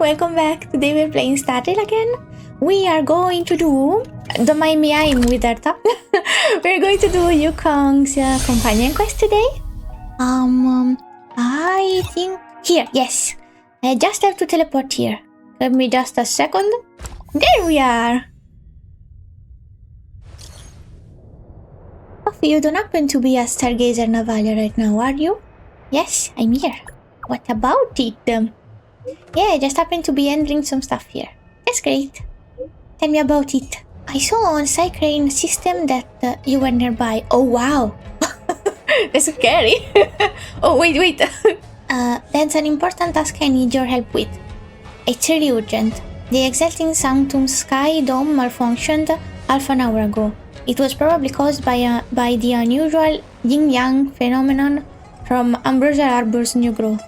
welcome back. Today we're playing Stardew again. We are going to do... Don't mind me, I'm with Erta. We're going to do Yukong's companion quest today. I think... Here, yes. I just have to teleport here. Give me just a second. There we are. Oh, you don't happen to be a Stargazer Navalia right now, are you? Yes, I'm here. What about it? Yeah, I just happened to be entering some stuff here. That's great. Tell me about it. I saw on Cycrane system that you were nearby. Oh wow. That's scary. Oh wait. That's an important task I need your help with. It's really urgent. The Exalting Sanctum Sky Dome malfunctioned half an hour ago. It was probably caused by the unusual Yin Yang phenomenon from Ambrosial Arbor's new growth.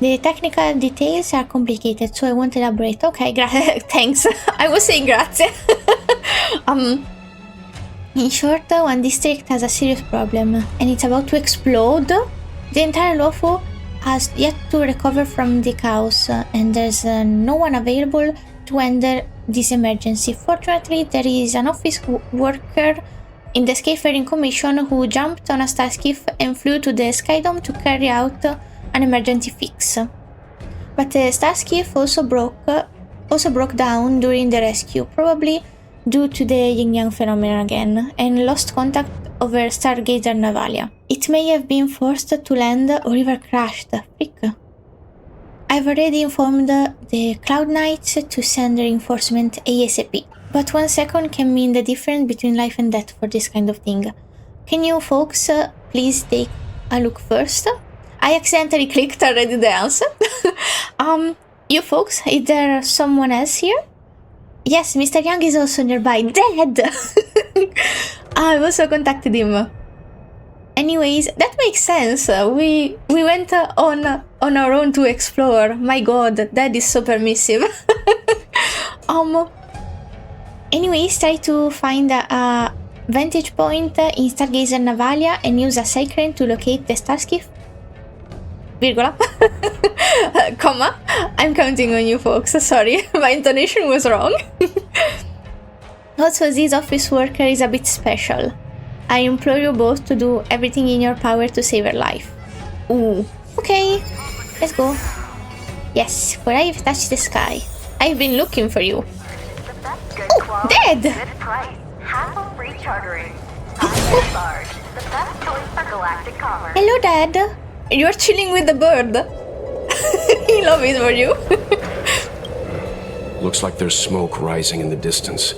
The technical details are complicated, so I won't elaborate. Okay, thanks. I was saying grazie. In short, one district has a serious problem, and it's about to explode. The entire Lofu has yet to recover from the chaos, and there's no one available to enter this emergency. Fortunately, there is an office worker in the Skyfaring Commission who jumped on a starskiff and flew to the Skydome to carry out an emergency fix. But the starskiff also broke down during the rescue, probably due to the yin-yang phenomenon again, and lost contact over Stargazer Navalia. It may have been forced to land or even crashed. Frick. I've already informed the Cloud Knights to send reinforcement ASAP. But 1 second can mean the difference between life and death for this kind of thing. Can you folks please take a look first? I accidentally clicked already the answer. You folks, is there someone else here? Yes, Mr. Young is also nearby. Dead! I've also contacted him. Anyways, that makes sense. We went on our own to explore. My god, that is so permissive. Anyways, try to find a vantage point in Stargazer Navalia and use a Cycrane to locate the starskiff. Virgola. Comma. I'm counting on you folks. Sorry, my intonation was wrong. Also, this office worker is a bit special. I implore you both to do everything in your power to save her life. Ooh. Okay, let's go. Yes, for I've touched the sky. I've been looking for you. Oh, dead! Good price. Hassle free chartering. Large. The best choice for galactic commerce. Hello, Dad. You're chilling with the bird. He love it for you. Looks like there's smoke rising in the distance.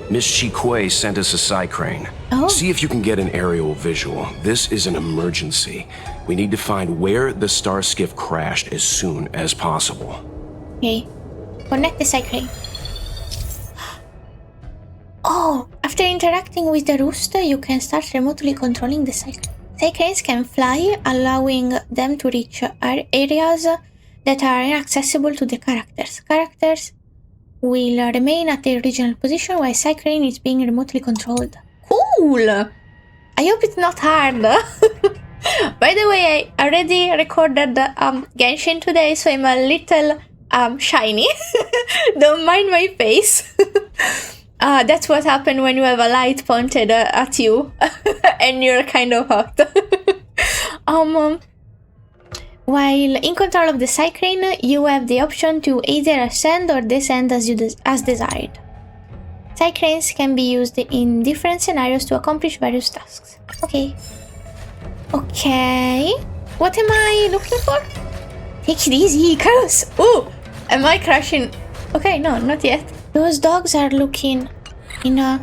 Miss Shikui sent us a Cycrane. Oh. See if you can get an aerial visual. This is an emergency. We need to find where the starskiff crashed as soon as possible. Okay. Connect the Cycrane. Oh, after interacting with the rooster, you can start remotely controlling the Cycrane. Cycranes can fly, allowing them to reach areas that are inaccessible to the characters. Characters will remain at their original position while Cycrane is being remotely controlled. Cool! I hope it's not hard. By the way, I already recorded Genshin today, so I'm a little shiny. Don't mind my face. That's what happened when you have a light pointed at you and you're kind of hot. While in control of the Cycrane, you have the option to either ascend or descend as desired. Cycranes can be used in different scenarios to accomplish various tasks. Okay. What am I looking for? Take it easy, Carlos. Oh, am I crashing? Okay, no, not yet. Those dogs are looking in a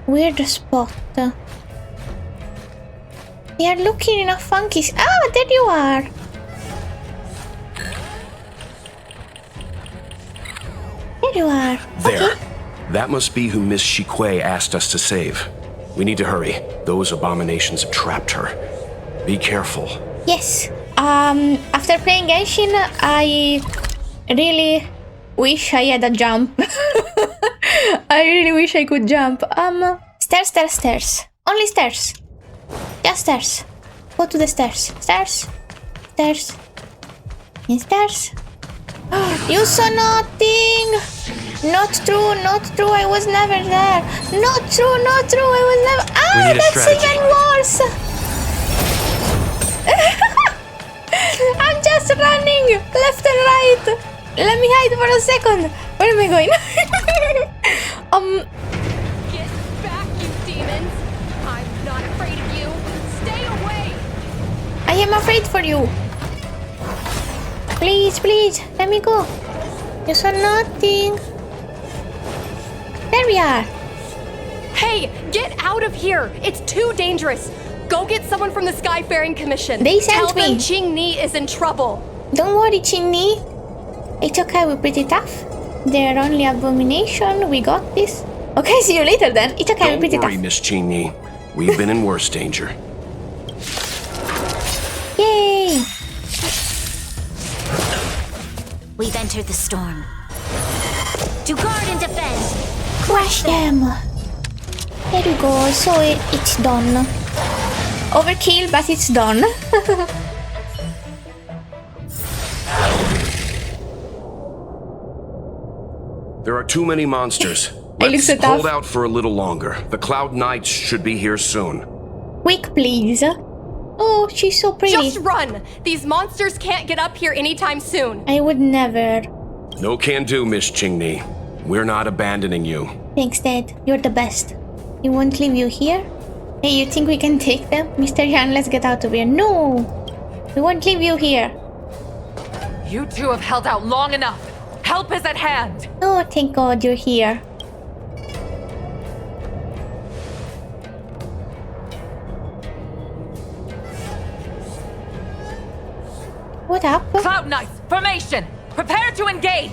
weird spot. They are looking in a funky... Ah, there you are! There you are. There. Okay. That must be who Miss Shikui asked us to save. We need to hurry. Those abominations have trapped her. Be careful. Yes. After playing Genshin, I really wish I had a jump. I really wish I could jump. Stairs. Only stairs. Just stairs. Go to the stairs. Stairs. And stairs. You saw nothing. Not true, not true. I was never there. Not true, not true. I was never. We Ah, need a that's strategy. even worse. I'm just running left and right. Let me hide for a second. Where am I going? Get back, you demons! I'm not afraid of you. Stay away! I am afraid for you. Please, please, let me go. You saw nothing. There we are. Hey, get out of here! It's too dangerous. Go get someone from the Skyfaring Commission. They sent Tell me. them Qingni is in trouble. Don't worry, Qingni. It's okay, we're pretty tough. They're only abomination. We got this. Okay, see you later then. It's okay, we're Don't pretty worry, tough. Miss Qingni. We've been in worse danger. Yay! We've entered the storm. To guard and defend. Crush them. There you go. So it's done. Overkill, but it's done. There are too many monsters. I look so Let's hold tough. out for a little longer. The Cloud Knights should be here soon. Quick, please. Oh, she's so pretty. Just run! These monsters can't get up here anytime soon. I would never. No can do, Miss Qingni. We're not abandoning you. Thanks, Dad. You're the best. We won't leave you here. Hey, you think we can take them? Mr. Yan, let's get out of here. No! We won't leave you here. You two have held out long enough. Help is at hand. Oh, thank God you're here. What up? Cloud Knights, formation. Prepare to engage.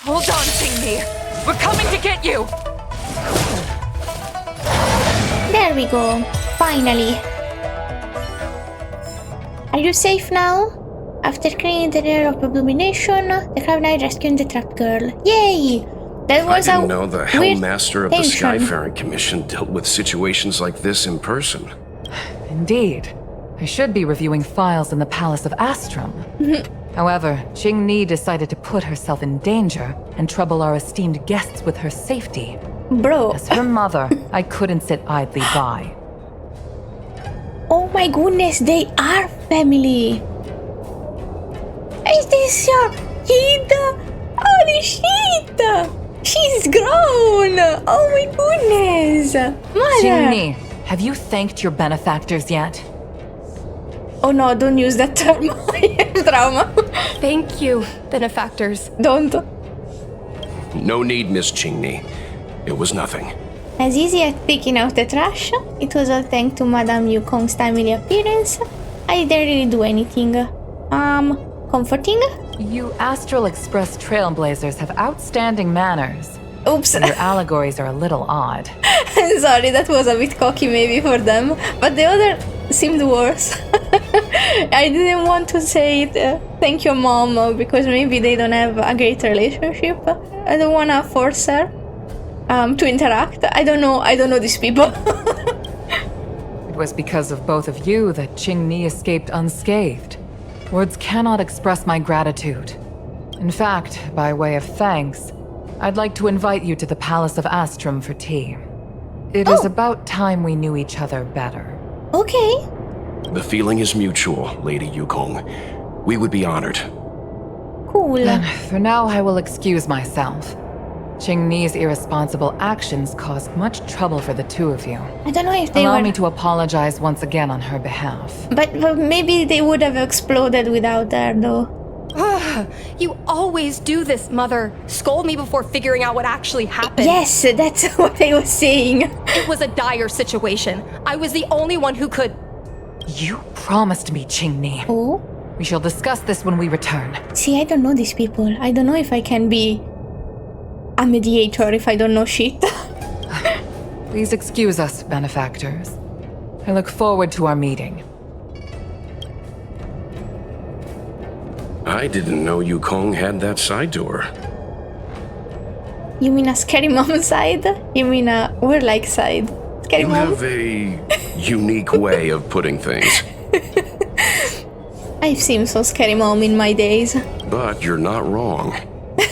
Hold on, Qingni. We're coming to get you. There we go. Finally. Are you safe now? After clearing the rear of abomination, the Cloud Knight rescued the trapped girl. Yay! That I was didn't a know the weird Hellmaster of the tension. Skyfaring Commission dealt with situations like this in person. Indeed. I should be reviewing files in the Palace of Astrum. However, Qingni decided to put herself in danger and trouble our esteemed guests with her safety. Bro. As her mother, I couldn't sit idly by. Oh my goodness, they are family. Is this your kid? Holy shit! She's grown! Oh my goodness! Mother! Qingni, have you thanked your benefactors yet? Oh no, don't use that term. I have trauma. Thank you, benefactors. Don't. No need, Miss Qingni. It was nothing. As easy as picking out the trash, it was all thanks to Madame Yukong's timely appearance. I didn't really do anything. Comforting? You Astral Express trailblazers have outstanding manners. Oops. Your allegories are a little odd. Sorry, that was a bit cocky maybe for them, but the other seemed worse. I didn't want to say it. Thank you, Mom, because maybe they don't have a great relationship. I don't want to force her to interact. I don't know these people. It was because of both of you that Qingni escaped unscathed. Words cannot express my gratitude. In fact, by way of thanks, I'd like to invite you to the Palace of Astrum for tea. It is about time we knew each other better. Okay. The feeling is mutual, Lady Yukong. We would be honored. Cool. Then, for now, I will excuse myself. Qingni's irresponsible actions caused much trouble for the two of you. I don't know if they Allow were... me to apologize once again on her behalf. But maybe they would have exploded without her, though. You always do this, Mother. Scold me before figuring out what actually happened. Yes, that's what I was saying. It was a dire situation. I was the only one who could... You promised me, Qingni. Oh? We shall discuss this when we return. See, I don't know these people. I don't know if I can be a mediator if I don't know shit. Please excuse us, benefactors. I look forward to our meeting. I didn't know Yukong had that side to her. You mean a scary mom side? You mean a we're-like side? Scary You mom? have a unique way of putting things. I've seen some scary mom in my days. But you're not wrong.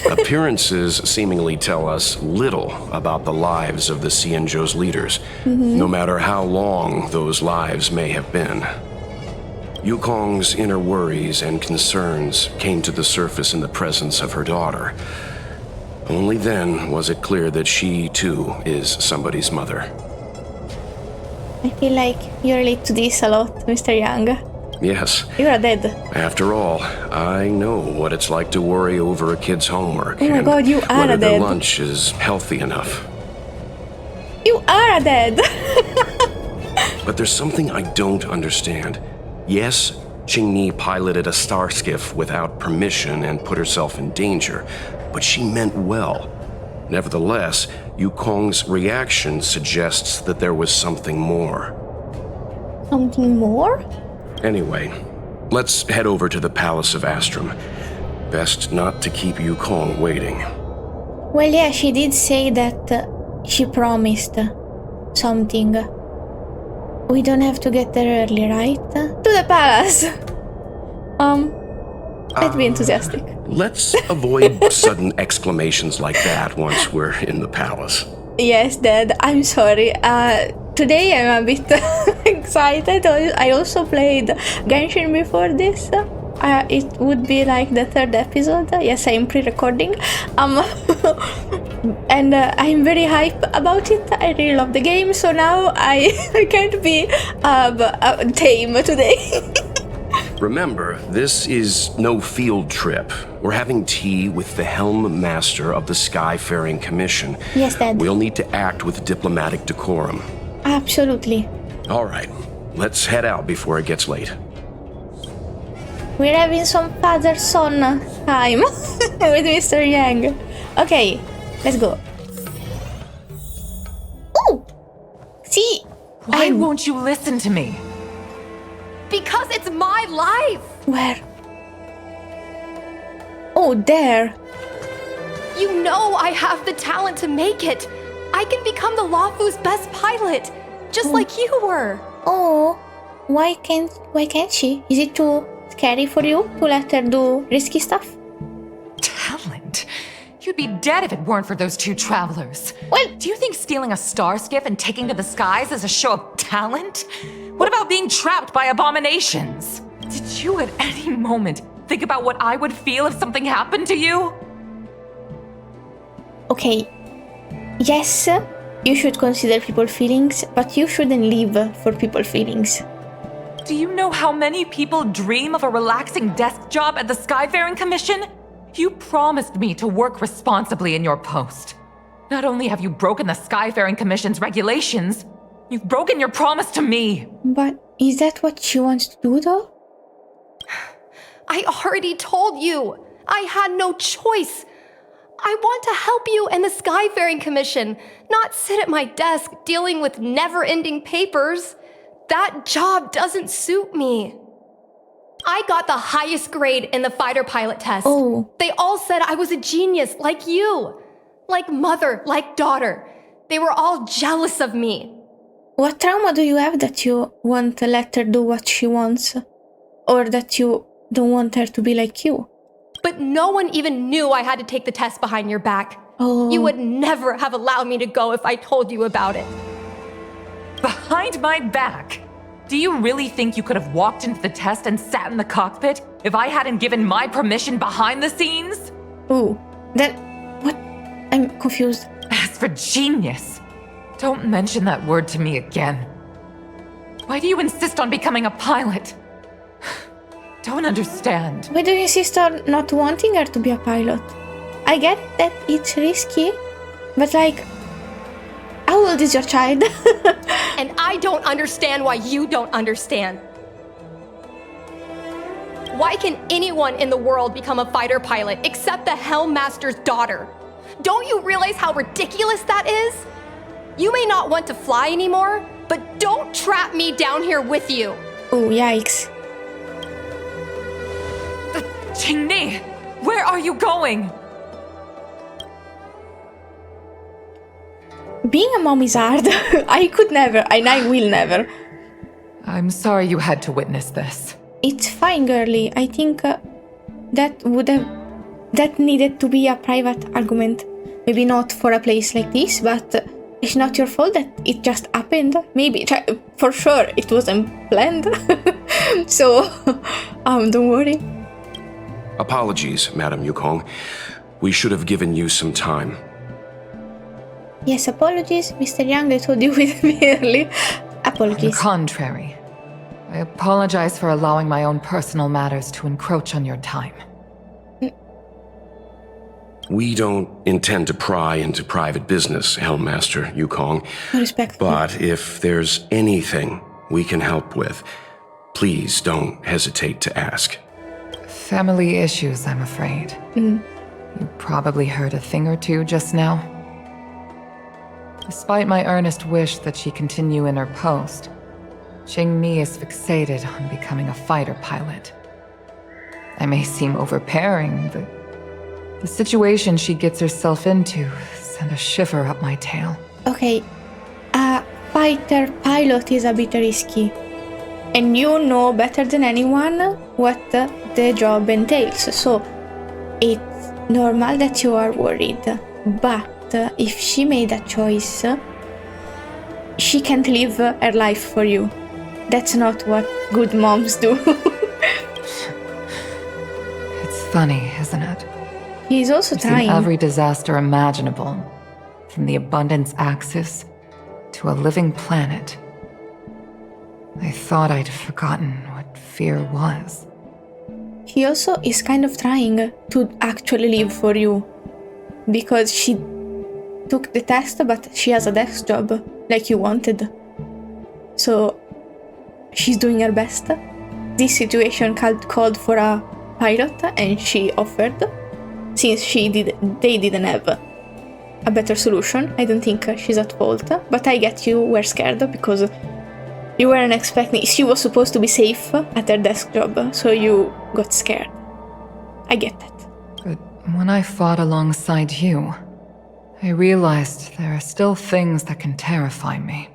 Appearances seemingly tell us little about the lives of the Xianzhou's leaders, no matter how long those lives may have been. Yukong's inner worries and concerns came to the surface in the presence of her daughter. Only then was it clear that she, too, is somebody's mother. I feel like you relate to this a lot, Mr. Young. Yes. You are dead. After all, I know what it's like to worry over a kid's homework. Oh my god, you are whether a their dead. lunch is healthy enough. You are dead. But there's something I don't understand. Yes, Qingni piloted a star skiff without permission and put herself in danger, but she meant well. Nevertheless, Yukong's reaction suggests that there was something more. Something more? Anyway, let's head over to the Palace of Astrum. Best not to keep Yukong waiting. Well, yeah, she did say that she promised something. We don't have to get there early, right? To the palace! Let's be enthusiastic. Let's avoid sudden exclamations like that once we're in the palace. Yes, Dad, I'm sorry. Today I'm a bit excited. I also played Genshin before this. It would be like the third episode. Yes, I'm pre-recording. And I'm very hype about it. I really love the game, so now I can't be tame today. Remember, this is no field trip. We're having tea with the Helm Master of the Skyfaring Commission. Yes, Dad. We'll need to act with diplomatic decorum. Absolutely. All right, let's head out before it gets late. We're having some father-son time with Mr. Yang. Okay, let's go. Ooh! See? Why won't you listen to me? Because it's my life! Where? Oh, there. You know I have the talent to make it. I can become the Luofu's best pilot, just like you were. Oh, why can't she? Is it too scary for you to let her do risky stuff? Talent? You'd be dead if it weren't for those two travelers. Well, Do you think stealing a star skiff and taking to the skies is a show of talent? What about being trapped by abominations? Did you at any moment think about what I would feel if something happened to you? okay. Yes, you should consider people's feelings, but you shouldn't live for people's feelings. Do you know how many people dream of a relaxing desk job at the Skyfaring Commission? You promised me to work responsibly in your post. Not only have you broken the Skyfaring Commission's regulations, you've broken your promise to me. But is that what she wants to do, though? I already told you. I had no choice. I want to help you and the Skyfaring Commission, not sit at my desk dealing with never-ending papers. That job doesn't suit me. I got the highest grade in the fighter pilot test. Oh. They all said I was a genius, like you. Like mother, like daughter. They were all jealous of me. What trauma do you have that you won't let her do what she wants? Or that you don't want her to be like you? But no one even knew I had to take the test behind your back. Oh. You would never have allowed me to go if I told you about it. Behind my back? Do you really think you could have walked into the test and sat in the cockpit if I hadn't given my permission behind the scenes? Ooh. Then, what? I'm confused. As for genius, don't mention that word to me again. Why do you insist on becoming a pilot? Don't understand. Why do you insist on not wanting her to be a pilot? I get that it's risky, but like, how old is your child? And I don't understand why you don't understand. Why can anyone in the world become a fighter pilot except the Helm Master's daughter? Don't you realize how ridiculous that is? You may not want to fly anymore, but don't trap me down here with you. Oh, yikes. Qingni, where are you going? Being a mom is hard. I could never, and I will never. I'm sorry you had to witness this. It's fine, girly. I think that needed to be a private argument. Maybe not for a place like this, but it's not your fault that it just happened. Maybe, for sure, it wasn't planned. So, don't worry. Apologies, Madam Yukong. We should have given you some time. Yes, apologies, Mr. Young. I told you with me early. On the Apologies. contrary, I apologize for allowing my own personal matters to encroach on your time. We don't intend to pry into private business, Helmmaster Yukong. Respect. But if there's anything we can help with, please don't hesitate to ask. Family issues, I'm afraid. You probably heard a thing or two just now. Despite my earnest wish that she continue in her post, Qingni is fixated on becoming a fighter pilot. I may seem overbearing, but the situation she gets herself into sent a shiver up my tail. Okay, a fighter pilot is a bit risky. And you know better than anyone what the job entails, so it's normal that you are worried. But if she made a choice, she can't live her life for you. That's not what good moms do. It's funny, isn't it? He's also I've seen trying. every disaster imaginable, from the abundance axis to a living planet. I thought I'd forgotten what fear was. He also is kind of trying to actually live for you. Because she took the test, but she has a desk job, like you wanted. So, she's doing her best. This situation called for a pilot, and she offered. Since they didn't have a better solution, I don't think she's at fault. But I get you were scared because you weren't expecting. She was supposed to be safe at her desk job, so you got scared. I get that. But when I fought alongside you, I realized there are still things that can terrify me.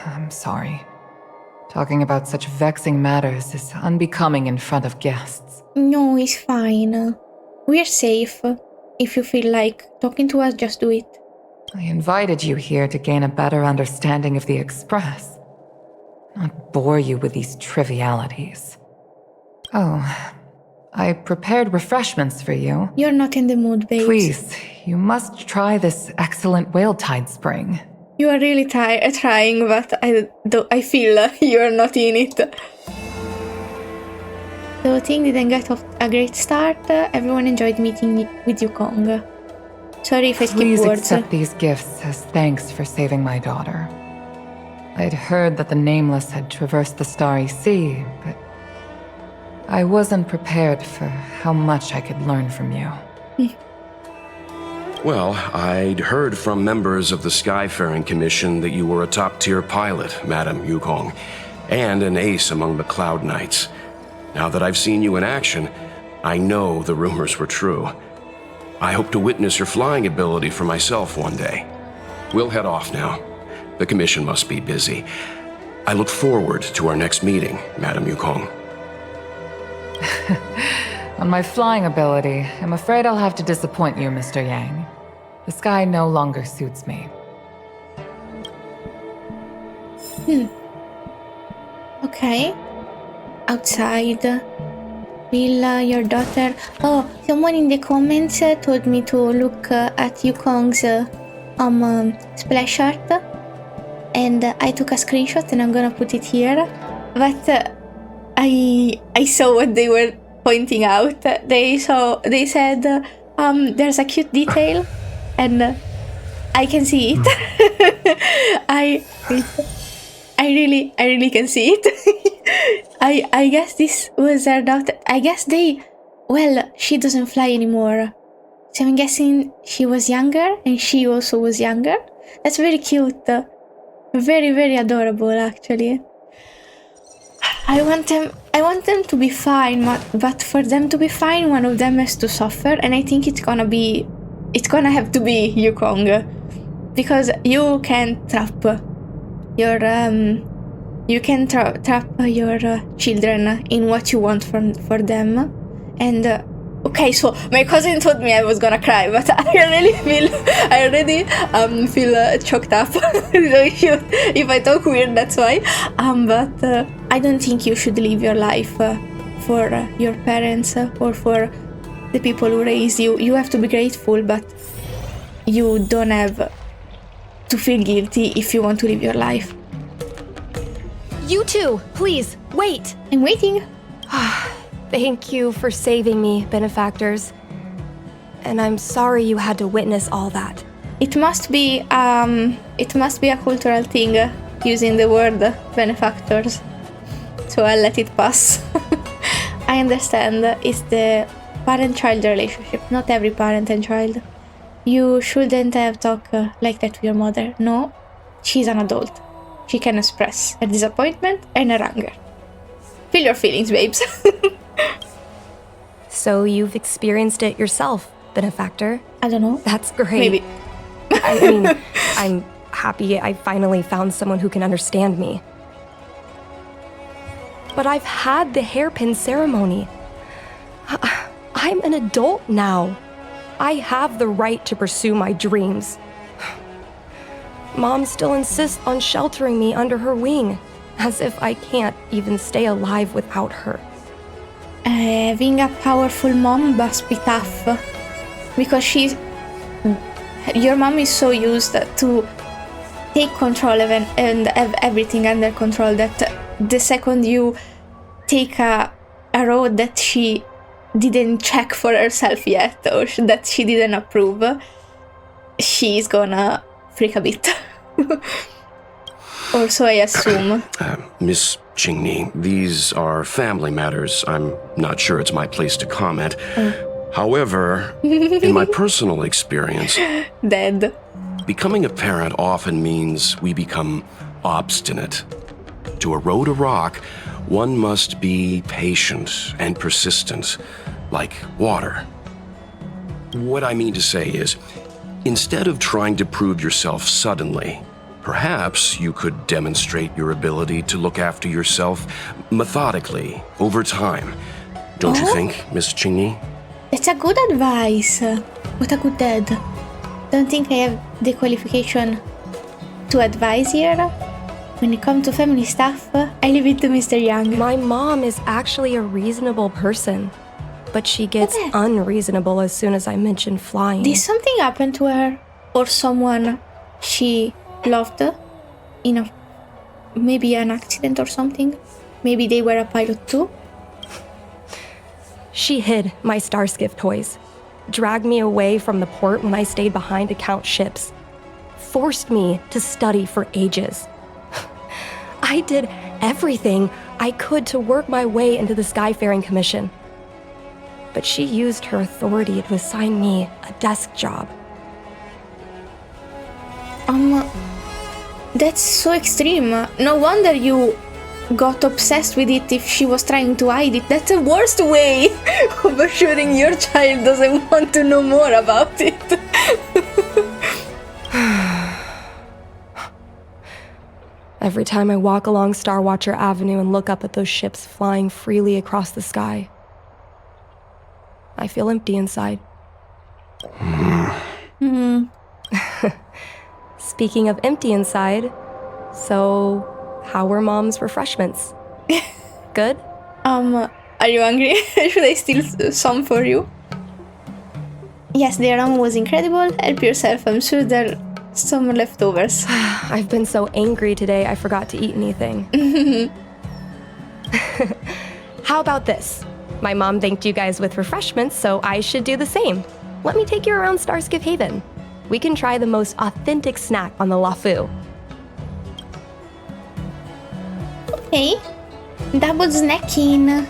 I'm sorry. Talking about such vexing matters is unbecoming in front of guests. No, it's fine. We're safe. If you feel like talking to us, just do it. I invited you here to gain a better understanding of the Express, not bore you with these trivialities. Oh, I prepared refreshments for you. You're not in the mood, babes. Please, you must try this excellent whale tide spring. You are really trying, but I feel you're not in it. The thing didn't get off a great start. Everyone enjoyed meeting with Yukong. Sorry if I skip Please words. accept these gifts as thanks for saving my daughter. I'd heard that the Nameless had traversed the Starry Sea, but I wasn't prepared for how much I could learn from you. Well, I'd heard from members of the Skyfaring Commission that you were a top-tier pilot, Madam Yukong, and an ace among the Cloud Knights. Now that I've seen you in action, I know the rumors were true. I hope to witness your flying ability for myself one day. We'll head off now. The Commission must be busy. I look forward to our next meeting, Madam Yukong. On my flying ability, I'm afraid I'll have to disappoint you, Mr. Yang. The sky no longer suits me. Okay. Outside. Will your daughter... Oh, someone in the comments told me to look at Yukong's splash art. And I took a screenshot and I'm gonna put it here. But I saw what they were pointing out. They said there's a cute detail and I can see it. I really can see it. I guess this was her daughter. I guess she doesn't fly anymore. So I'm guessing she was younger and she also was younger. That's very cute. Very, very adorable, actually. I want them to be fine, but for them to be fine, one of them has to suffer, and I think it's gonna have to be Yukong, because you can't trap your You can trap your children in what you want for them. And okay, so my cousin told me I was gonna cry, but I already feel choked up. So if I talk weird, that's why. But I don't think you should live your life for your parents or for the people who raised you. You have to be grateful, but you don't have to feel guilty if you want to live your life. You two, please, wait! I'm waiting. Thank you for saving me, benefactors. And I'm sorry you had to witness all that. It must be a cultural thing using the word benefactors. So I'll let it pass. I understand it's the parent-child relationship, not every parent and child. You shouldn't have talked like that to your mother. No, she's an adult. She can express her disappointment and her anger. Feel your feelings, babes. So you've experienced it yourself, benefactor? I don't know. That's great. Maybe. I mean, I'm happy I finally found someone who can understand me. But I've had the hairpin ceremony. I'm an adult now. I have the right to pursue my dreams. Mom still insists on sheltering me under her wing, as if I can't even stay alive without her. Having a powerful mom must be tough. Because your mom is so used to take control of and have everything under control that the second you take a road that she didn't check for herself yet or that she didn't approve, she's gonna freak a bit. Or so I assume. Miss Qingni, these are family matters. I'm not sure it's my place to comment. However, in my personal experience, Dead. becoming a parent often means we become obstinate. To erode a rock, one must be patient and persistent, like water. What I mean to say is, instead of trying to prove yourself suddenly, perhaps you could demonstrate your ability to look after yourself methodically over time. Don't you think, Miss Qingni? That's a good advice. What a good dad. Don't think I have the qualification to advise here. When it comes to family stuff, I leave it to Mr. Young. My mom is actually a reasonable person, but she gets unreasonable as soon as I mention flying. Did something happen to her? Or someone she loved in maybe an accident or something? Maybe they were a pilot too? She hid my Starskiff toys, dragged me away from the port when I stayed behind to count ships, forced me to study for ages. I did everything I could to work my way into the Skyfaring Commission. But she used her authority to assign me a desk job. That's so extreme. No wonder you got obsessed with it if she was trying to hide it. That's the worst way of assuring your child doesn't want to know more about it. Every time I walk along Star Watcher Avenue and look up at those ships flying freely across the sky, I feel empty inside. Speaking of empty inside, so how were Mom's refreshments? Good? Are you hungry? Should I steal some for you? Yes, the aroma was incredible. Help yourself. I'm sure there are some leftovers. I've been so angry today I forgot to eat anything. How about this? My mom thanked you guys with refreshments, so I should do the same. Let me take you around Starskiff Haven. We can try the most authentic snack on the Lafu. Okay. Double snacking.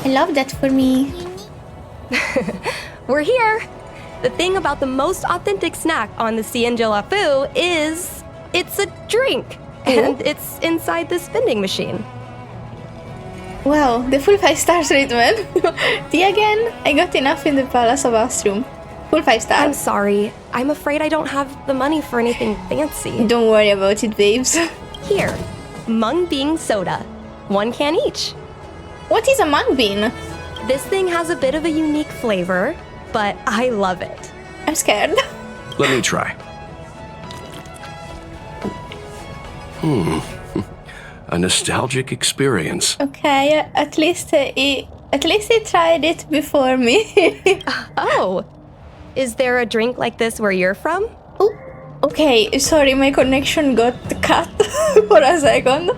I love that for me. We're here! The thing about the most authentic snack on the Cienjo Lafu is it's a drink, and it's inside this vending machine. Wow, the full 5 stars treatment. Tea again? I got enough in the Palace of Astrum. Full 5 I'm stars. sorry. I'm afraid I don't have the money for anything fancy. Don't worry about it, babes. Here, Mung bean soda. 1 can each. What is a mung bean? This thing has a bit of a unique flavor, but I love it. I'm scared. Let me try. A nostalgic experience. Okay, at least he tried it before me. Oh, is there a drink like this where you're from? Oh, okay, sorry, my connection got cut for a second.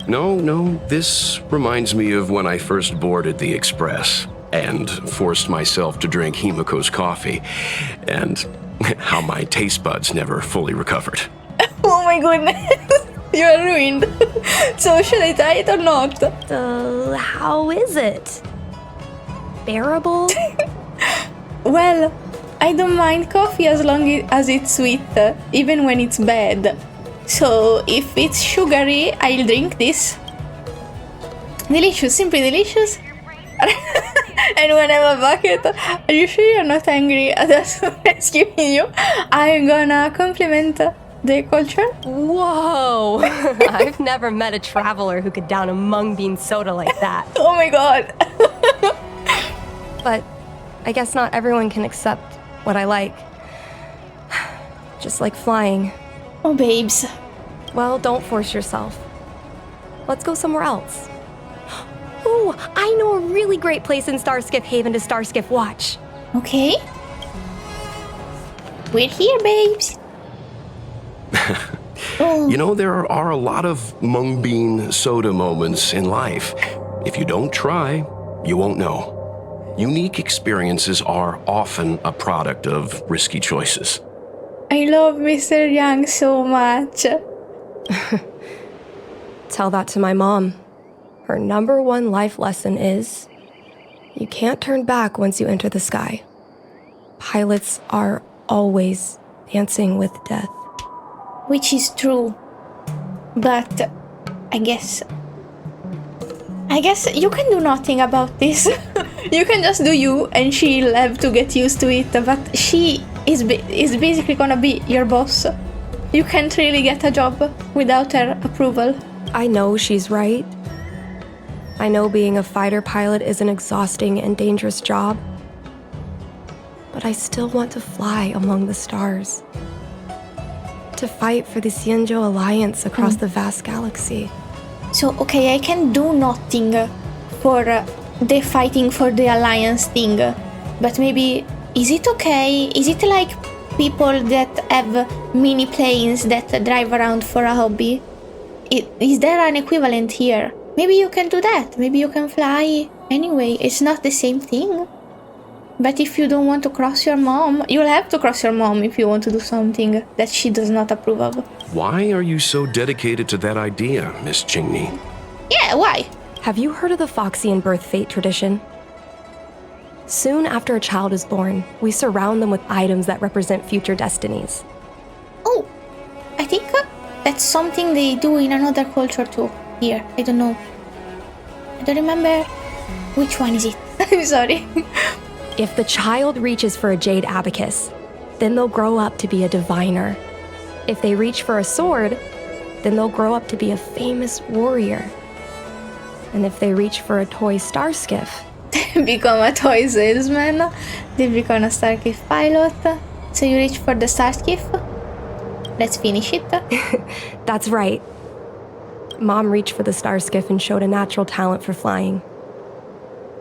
No, this reminds me of when I first boarded the Express and forced myself to drink Himiko's coffee, and how my taste buds never fully recovered. Oh my goodness, you are ruined. So should I try it or not? How is it? Bearable? Well, I don't mind coffee as long as it's sweet, even when it's bad. So if it's sugary, I'll drink this. Delicious, simply delicious. And when I'm a bucket, are you sure you're not angry at us rescuing you? I'm gonna compliment the culture. Whoa! I've never met a traveler who could down a mung bean soda like that. Oh my god. But I guess not everyone can accept what I like. Just like flying. Oh, babes. Well, don't force yourself. Let's go somewhere else. Ooh, I know a really great place in Starskiff Haven to Starskiff watch. Okay. We're here, babes. Oh. You know, there are a lot of mung bean soda moments in life. If you don't try, you won't know. Unique experiences are often a product of risky choices. I love Mr. Young so much. Tell that to my mom. Her number one life lesson is, you can't turn back once you enter the sky. Pilots are always dancing with death. Which is true. But I guess you can do nothing about this. You can just do you, and she'll have to get used to it. But she is basically gonna be your boss. You can't really get a job without her approval. I know she's right. I know being a fighter pilot is an exhausting and dangerous job. But I still want to fly among the stars. To fight for the Xianzhou Alliance across the vast galaxy. So, okay, I can do nothing for the fighting for the alliance thing. But maybe, is it okay? Is it like people that have mini planes that drive around for a hobby? Is there an equivalent here? Maybe you can do that. Maybe you can fly. Anyway, it's not the same thing. But if you don't want to cross your mom, you'll have to cross your mom if you want to do something that she does not approve of. Why are you so dedicated to that idea, Miss Qingni? Yeah, why? Have you heard of the Foxian birth fate tradition? Soon after a child is born, we surround them with items that represent future destinies. Oh, I think that's something they do in another culture too. Here, I don't know. I don't remember. Which one is it? I'm sorry. If the child reaches for a jade abacus, then they'll grow up to be a diviner. If they reach for a sword, then they'll grow up to be a famous warrior. And if they reach for a toy star skiff, They become a toy salesman. They become a Starskiff pilot. So you reach for the Starskiff. Let's finish it. that's right. Mom reached for the star skiff and showed a natural talent for flying.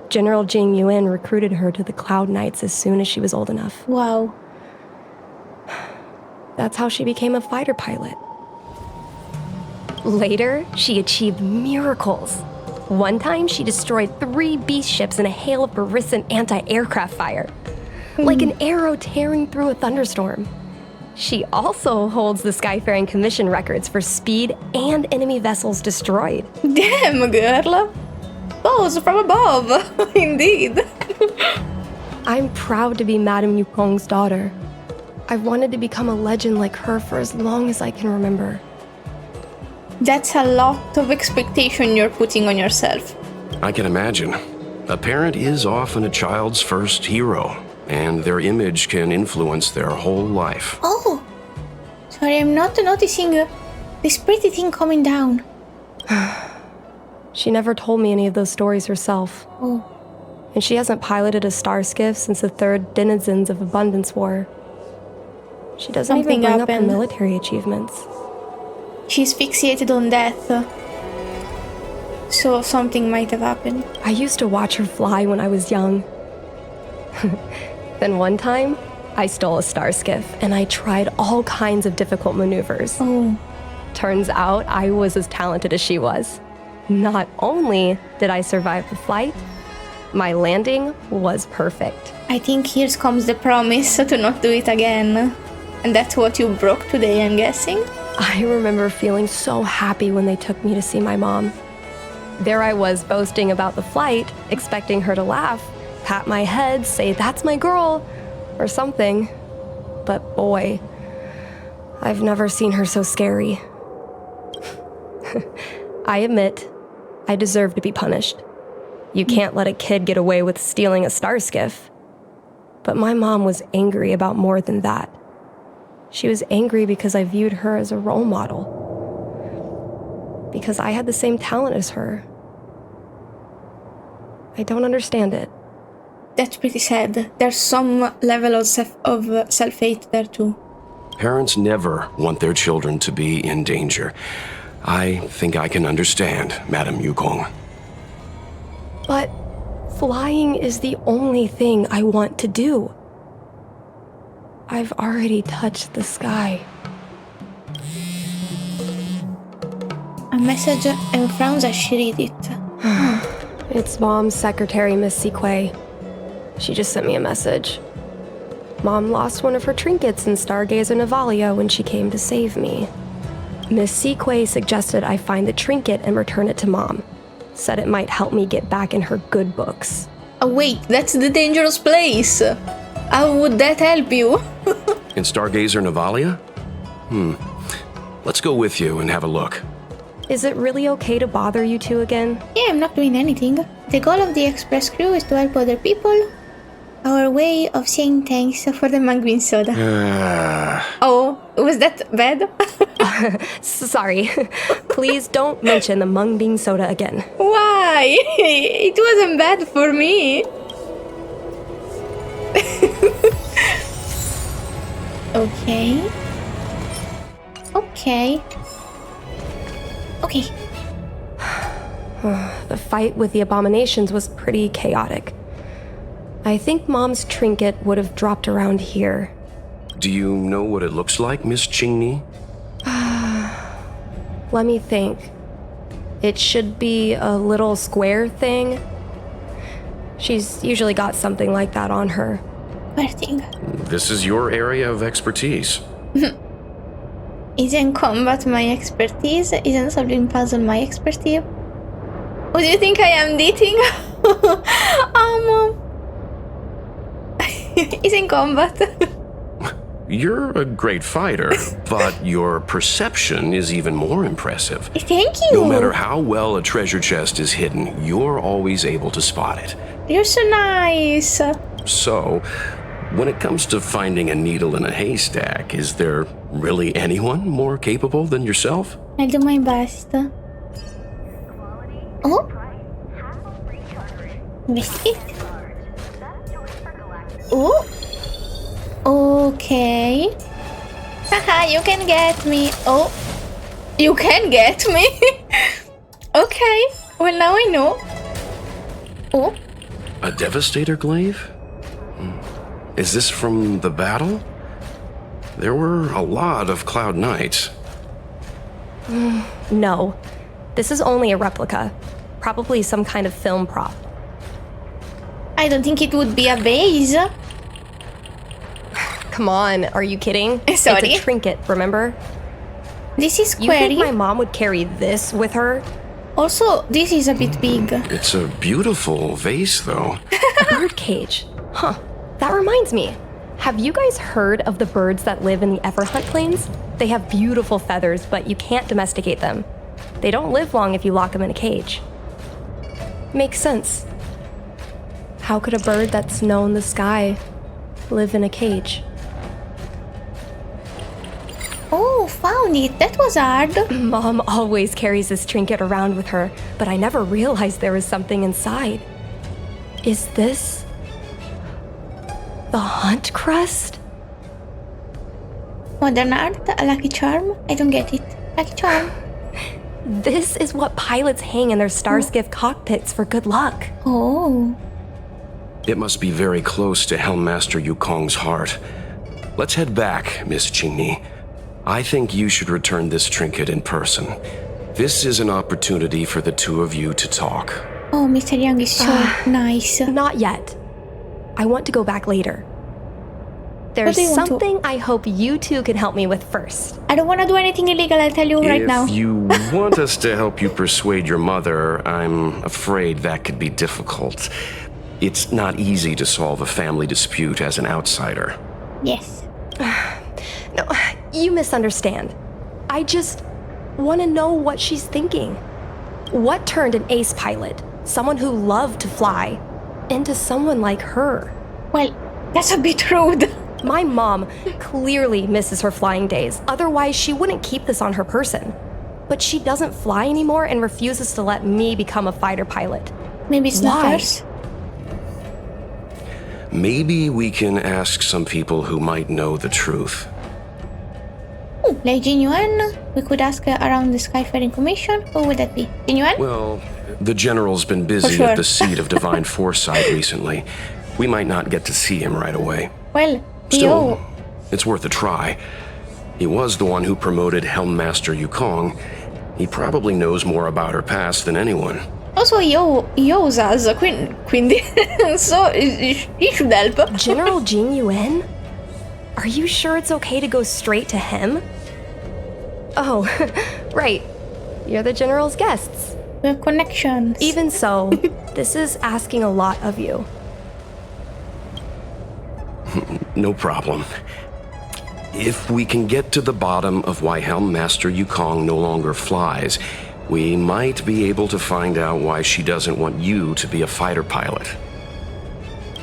General Jing Yuan recruited her to the Cloud Knights as soon as she was old enough. Wow. That's how she became a fighter pilot. Later, she achieved miracles. One time, she destroyed 3 beast ships in a hail of Barissan anti-aircraft fire, like an arrow tearing through a thunderstorm. She also holds the Skyfaring Commission records for speed and enemy vessels destroyed. Damn, girl. Pose from above. Indeed. I'm proud to be Madame Yukong's daughter. I've wanted to become a legend like her for as long as I can remember. That's a lot of expectation you're putting on yourself. I can imagine. A parent is often a child's first hero, and their image can influence their whole life. Oh. Sorry, I'm not noticing This pretty thing coming down. She never told me any of those stories herself. Oh. And she hasn't piloted a star skiff since the third Denizens of Abundance War. She doesn't Something even bring up her happened. military achievements. She's fixated on death. So something might have happened. I used to watch her fly when I was young. Then one time, I stole a star skiff and I tried all kinds of difficult maneuvers. Oh. Turns out I was as talented as she was. Not only did I survive the flight, my landing was perfect. I think here comes the promise to not do it again. And that's what you broke today, I'm guessing? I remember feeling so happy when they took me to see my mom. There I was boasting about the flight, expecting her to laugh, pat my head, say, "That's my girl," or something. But boy, I've never seen her so scary. I admit, I deserve to be punished. You can't let a kid get away with stealing a star skiff. But my mom was angry about more than that. She was angry because I viewed her as a role model. Because I had the same talent as her. I don't understand it. That's pretty sad. There's some level of self-hate there too. Parents never want their children to be in danger. I think I can understand, Madam Yukong. But flying is the only thing I want to do. I've already touched the sky. A message and frowns as she read it. It's Mom's secretary, Miss Sequay. She just sent me a message. Mom lost one of her trinkets in Stargazer Navalia when she came to save me. Miss Sequay suggested I find the trinket and return it to Mom. Said it might help me get back in her good books. Oh wait, that's the dangerous place. How would that help you? In Stargazer Navalia? Let's go with you and have a look. Is it really okay to bother you two again? Yeah, I'm not doing anything. The goal of the express crew is to help other people. Our way of saying thanks for the MUNG bean soda. Oh, was that bad? Sorry. Please don't mention the mung bean soda again. Why? It wasn't bad for me. Okay. Okay. Okay. The fight with the abominations was pretty chaotic. I think Mom's trinket would have dropped around here. Do you know what it looks like, Miss Qingni? Let me think. It should be a little square thing. She's usually got something like that on her. Where thing? This is your area of expertise. Isn't combat my expertise? Isn't solving puzzle my expertise? What do you think I am dating? Isn't combat? You're a great fighter, but your perception is even more impressive. Thank you. No matter how well a treasure chest is hidden, you're always able to spot it. You're so nice. So, when it comes to finding a needle in a haystack, is there really anyone more capable than yourself? I'll do my best. Oh? Biscuit? Oh? Okay. Haha, you can get me. Oh. You can get me? Okay. Well, now I know. Oh? A Devastator glaive? Is this from the battle? There were a lot of Cloud Knights. No. This is only a replica. Probably some kind of film prop. I don't think it would be a base. Come on, are you kidding? Sorry. It's a trinket, remember? This is You think my squarey. mom would carry this with her? Also, this is a bit big. It's a beautiful vase, though. A bird cage. Huh. That reminds me. Have you guys heard of the birds that live in the Everhunt Plains? They have beautiful feathers, but you can't domesticate them. They don't live long if you lock them in a cage. Makes sense. How could a bird that's known the sky live in a cage? Oh, Oh, found it. That was hard. Mom always carries this trinket around with her, but I never realized there was something inside. Is this the hunt crest? Modern art, a lucky charm. I don't get it. Lucky charm. This is what pilots hang in their Starskiff cockpits for good luck. Oh. It must be very close to Helmmaster Yukong's heart. Let's head back, Miss Qingni. I think you should return this trinket in person. This is an opportunity for the two of you to talk. Oh, Mr. Young is so nice. Not yet. I want to go back later. There's do you want to- something I hope you two can help me with first. I don't want to do anything illegal, I'll tell you right now. If you want us to help you persuade your mother, I'm afraid that could be difficult. It's not easy to solve a family dispute as an outsider. Yes. No, you misunderstand. I just want to know what she's thinking. What turned an ace pilot, someone who loved to fly, into someone like her? Well, that's a bit rude. My mom clearly misses her flying days, otherwise she wouldn't keep this on her person. But she doesn't fly anymore and refuses to let me become a fighter pilot. Maybe it's not Why? hers. Maybe we can ask some people who might know the truth. Oh, like Jing Yuan. We could ask around the Skyfaring Commission. Who would that be? Jing Yuan? Well, the general's been busy For sure. at the seat of divine foresight recently. We might not get to see him right away. Well, Still, yo. it's worth a try. He was the one who promoted Helmmaster Yukong. He probably knows more about her past than anyone. Also, yo Zaz, quindi, so he should help. General Jing Yuan? Are you sure it's okay to go straight to him? Oh, right. You're the general's guests. We have connections. Even so, this is asking a lot of you. No problem. If we can get to the bottom of why Helmmaster Yukong no longer flies, we might be able to find out why she doesn't want you to be a fighter pilot.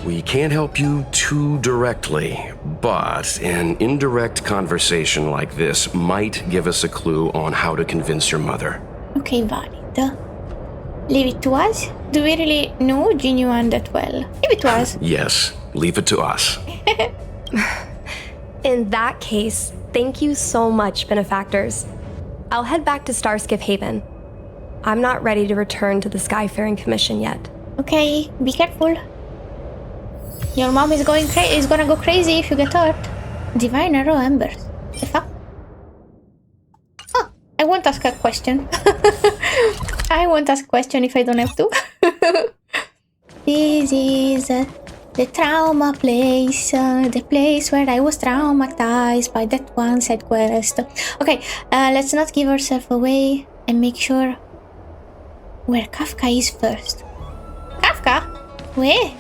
We can't help you too directly, but an indirect conversation like this might give us a clue on how to convince your mother. Okay, valid. Leave it to us? Do we really know Jing Yuan that well? Leave it to us. Yes, leave it to us. In that case, thank you so much, benefactors. I'll head back to Starskiff Haven. I'm not ready to return to the Skyfaring Commission yet. Okay, be careful. Your mom is gonna go crazy if you get hurt. Divine arrow embers. The fuck? Oh, I won't ask a question. I won't ask a question if I don't have to. This is the trauma place, the place where I was traumatized by that one side quest. Okay, let's not give ourselves away and make sure where Kafka is first. Kafka? Where?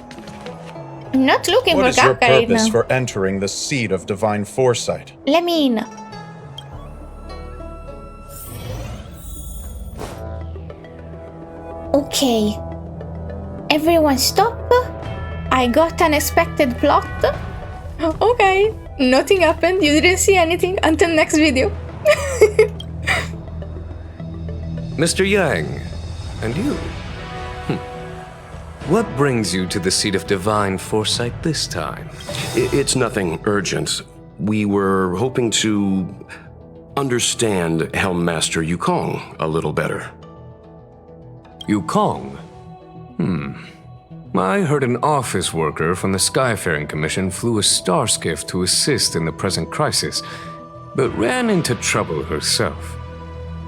I'm not looking What for is your Kafka right purpose now. for entering the seat of divine foresight? Let me in. Okay. Everyone stop. I got unexpected plot. Okay. Nothing happened. You didn't see anything until next video. Mr. Yang, and you? What brings you to the seat of divine foresight this time? It's nothing urgent. We were hoping to understand Helmmaster Yukong a little better. Yukong? I heard an office worker from the Skyfaring Commission flew a starskiff to assist in the present crisis, but ran into trouble herself.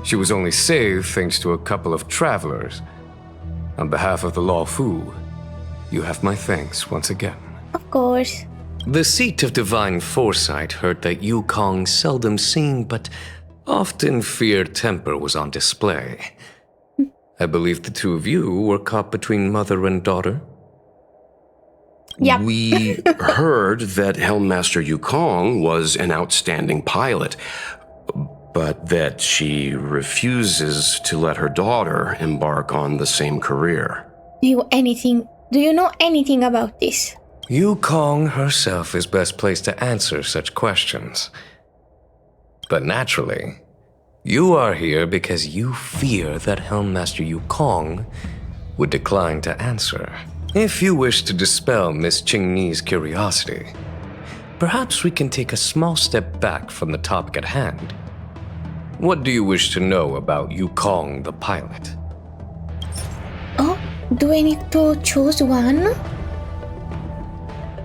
She was only saved thanks to a couple of travelers. On behalf of the Law Fu, you have my thanks once again. Of course. The seat of divine foresight heard that Yukong's seldom seen but often feared temper was on display. I believe the two of you were caught between mother and daughter. Yep. We heard that Helmmaster Yukong was an outstanding pilot, but that she refuses to let her daughter embark on the same career. Do you know anything about this? Yukong herself is best placed to answer such questions. But naturally, you are here because you fear that Helmmaster Yukong would decline to answer. If you wish to dispel Miss Qingni's curiosity, perhaps we can take a small step back from the topic at hand. What do you wish to know about Yukong the pilot? Oh, do I need to choose one?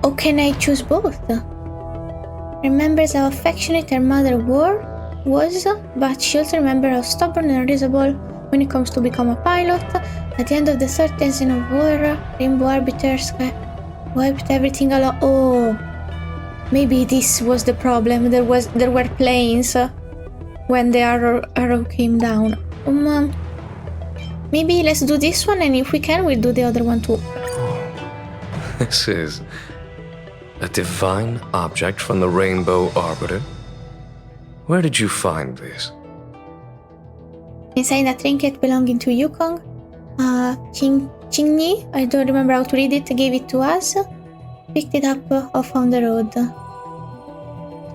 Or can I choose both? Remembers how affectionate her mother was, but she also remembers how stubborn and unreasonable when it comes to become a pilot. At the end of the third season of war, Rainbow Arbiters wiped everything along. Oh, maybe this was the problem. There were planes when the arrow came down. Maybe let's do this one, and if we can, we'll do the other one too. This is a divine object from the Rainbow Arbiter? Where did you find this? Inside a trinket belonging to Yukong, Qingni, I don't remember how to read it, gave it to us. Picked it up off on the road.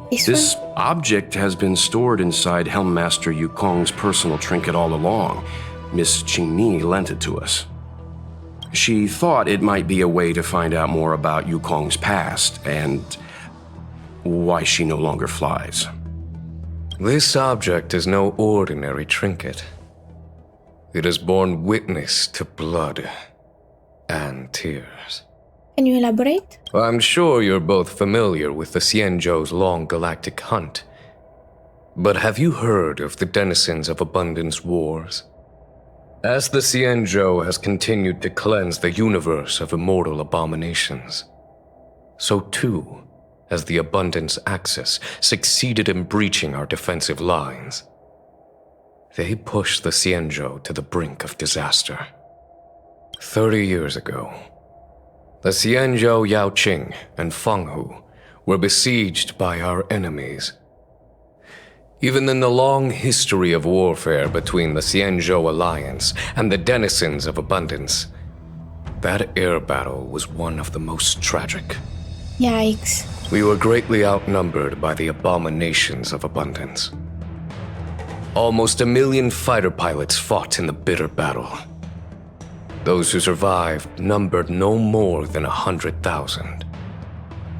This object has been stored inside Helmmaster Yukong's personal trinket all along. Miss Qingni lent it to us. She thought it might be a way to find out more about Yukong's past and why she no longer flies. This object is no ordinary trinket. It has borne witness to blood and tears. Can you elaborate? I'm sure you're both familiar with the Xianzhou's long galactic hunt. But have you heard of the denizens of Abundance Wars? As the Xianzhou has continued to cleanse the universe of immortal abominations, so too has the Abundance Axis succeeded in breaching our defensive lines. They pushed the Xianzhou to the brink of disaster. 30 years ago, the Xianzhou Yaoqing and Fenghu were besieged by our enemies. Even in the long history of warfare between the Xianzhou Alliance and the denizens of Abundance, that air battle was one of the most tragic. Yikes. We were greatly outnumbered by the abominations of Abundance. Almost 1 million fighter pilots fought in the bitter battle. Those who survived numbered no more than 100,000.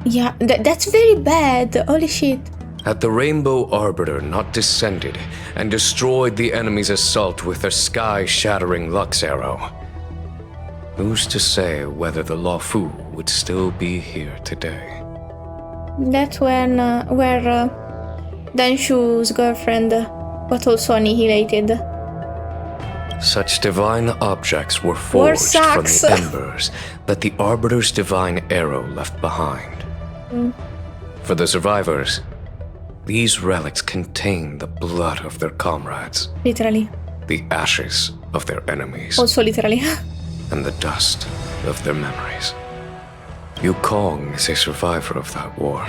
Yeah, that's very bad. Holy shit. Had the Rainbow Arbiter not descended and destroyed the enemy's assault with their sky-shattering Lux Arrow, who's to say whether the Luofu would still be here today? That's when where Danshu's girlfriend got also annihilated. Such divine objects were forged from the embers that the Arbiter's divine arrow left behind. For the survivors, these relics contain the blood of their comrades. Literally. The ashes of their enemies. Also literally. And the dust of their memories. Yukong is a survivor of that war.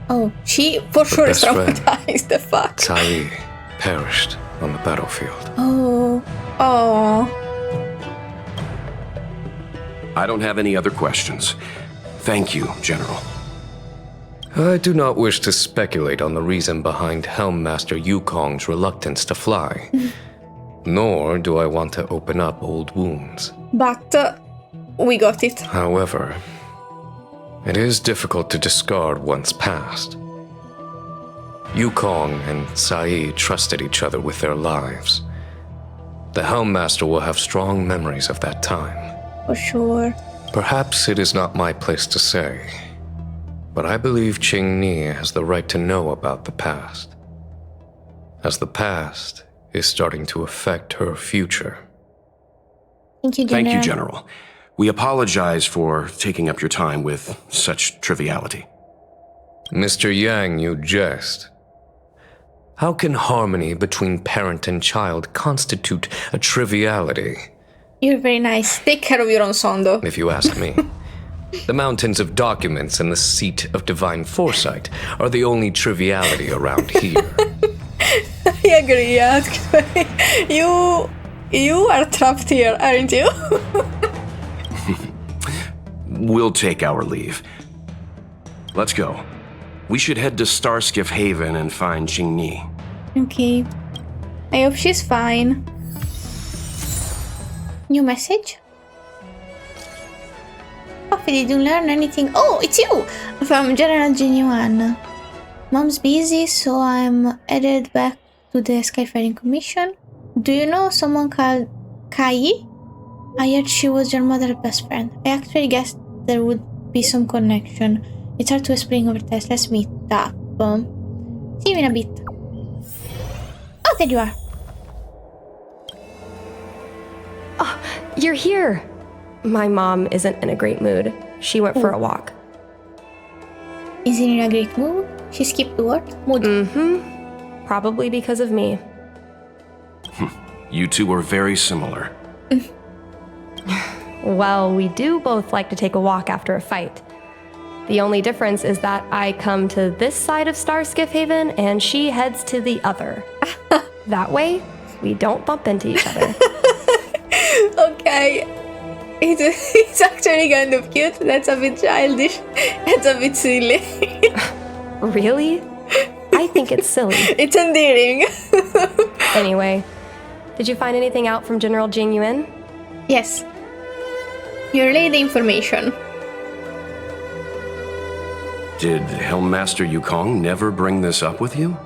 Oh, she for sure is traumatized. The fuck. Caiyi perished on the battlefield. Oh. Oh. I don't have any other questions. Thank you, General. I do not wish to speculate on the reason behind Helmmaster Yukong's reluctance to fly. Nor do I want to open up old wounds. But we got it. However, it is difficult to discard one's past. Yukong and Caiyi trusted each other with their lives. The Helmmaster will have strong memories of that time. For sure. Perhaps it is not my place to say, but I believe Qingni has the right to know about the past, as the past is starting to affect her future. Thank you, General. Thank you, General. We apologize for taking up your time with such triviality. Mr. Yang, you jest. How can harmony between parent and child constitute a triviality? You're very nice. Take care of your own son, though. If you ask me. The mountains of documents and the seat of divine foresight are the only triviality around here. I agree, actually. You are trapped here, aren't you? We'll take our leave. Let's go. We should head to Starskiff Haven and find Qingni. Okay. I hope she's fine. New message? Coffee, did you learn anything? Oh, it's you! From General Jing Yuan. Mom's busy, so I'm headed back to the Skyfaring Commission. Do you know someone called Caiyi? I heard she was your mother's best friend. I actually guessed there would be some connection. It's hard to explain over text. Let's meet up. See you in a bit. Oh, there you are. Oh, you're here. My mom isn't in a great mood. She went for a walk. Isn't in a great mood? She skipped work? Mood. Mm-hmm. Probably because of me. You two are very similar. Well, we do both like to take a walk after a fight. The only difference is that I come to this side of Starskiff Haven and she heads to the other. That way, we don't bump into each other. Okay. It's actually kind of cute. That's a bit childish. That's a bit silly. Really? I think it's silly. It's endearing. Anyway, did you find anything out from General Jing Yuan? Yes. You relayed the information. Did Helmmaster Yukong never bring this up with you?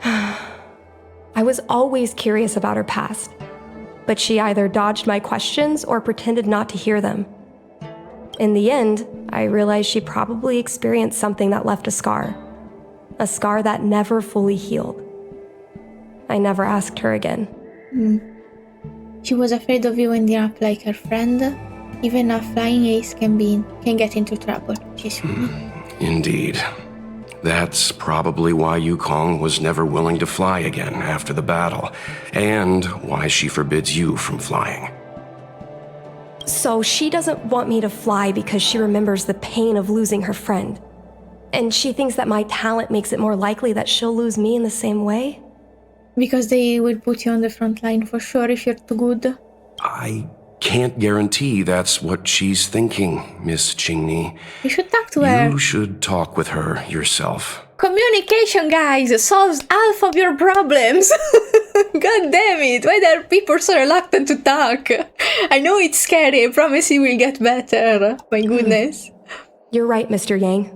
I was always curious about her past, but she either dodged my questions or pretended not to hear them. In the end, I realized she probably experienced something that left a scar that never fully healed. I never asked her again. She was afraid of you ending up like her friend. Even a flying ace can get into trouble. She's Indeed. That's probably why Yukong was never willing to fly again after the battle, and why she forbids you from flying. So she doesn't want me to fly because she remembers the pain of losing her friend. And she thinks that my talent makes it more likely that she'll lose me in the same way? Because they will put you on the front line for sure if you're too good. I can't guarantee that's what she's thinking, Miss Qingni. You should talk to her. You should talk with her yourself. Communication, guys, solves half of your problems. God damn it, why are people so reluctant to talk? I know it's scary, I promise it will get better. My goodness. You're right, Mr. Yang.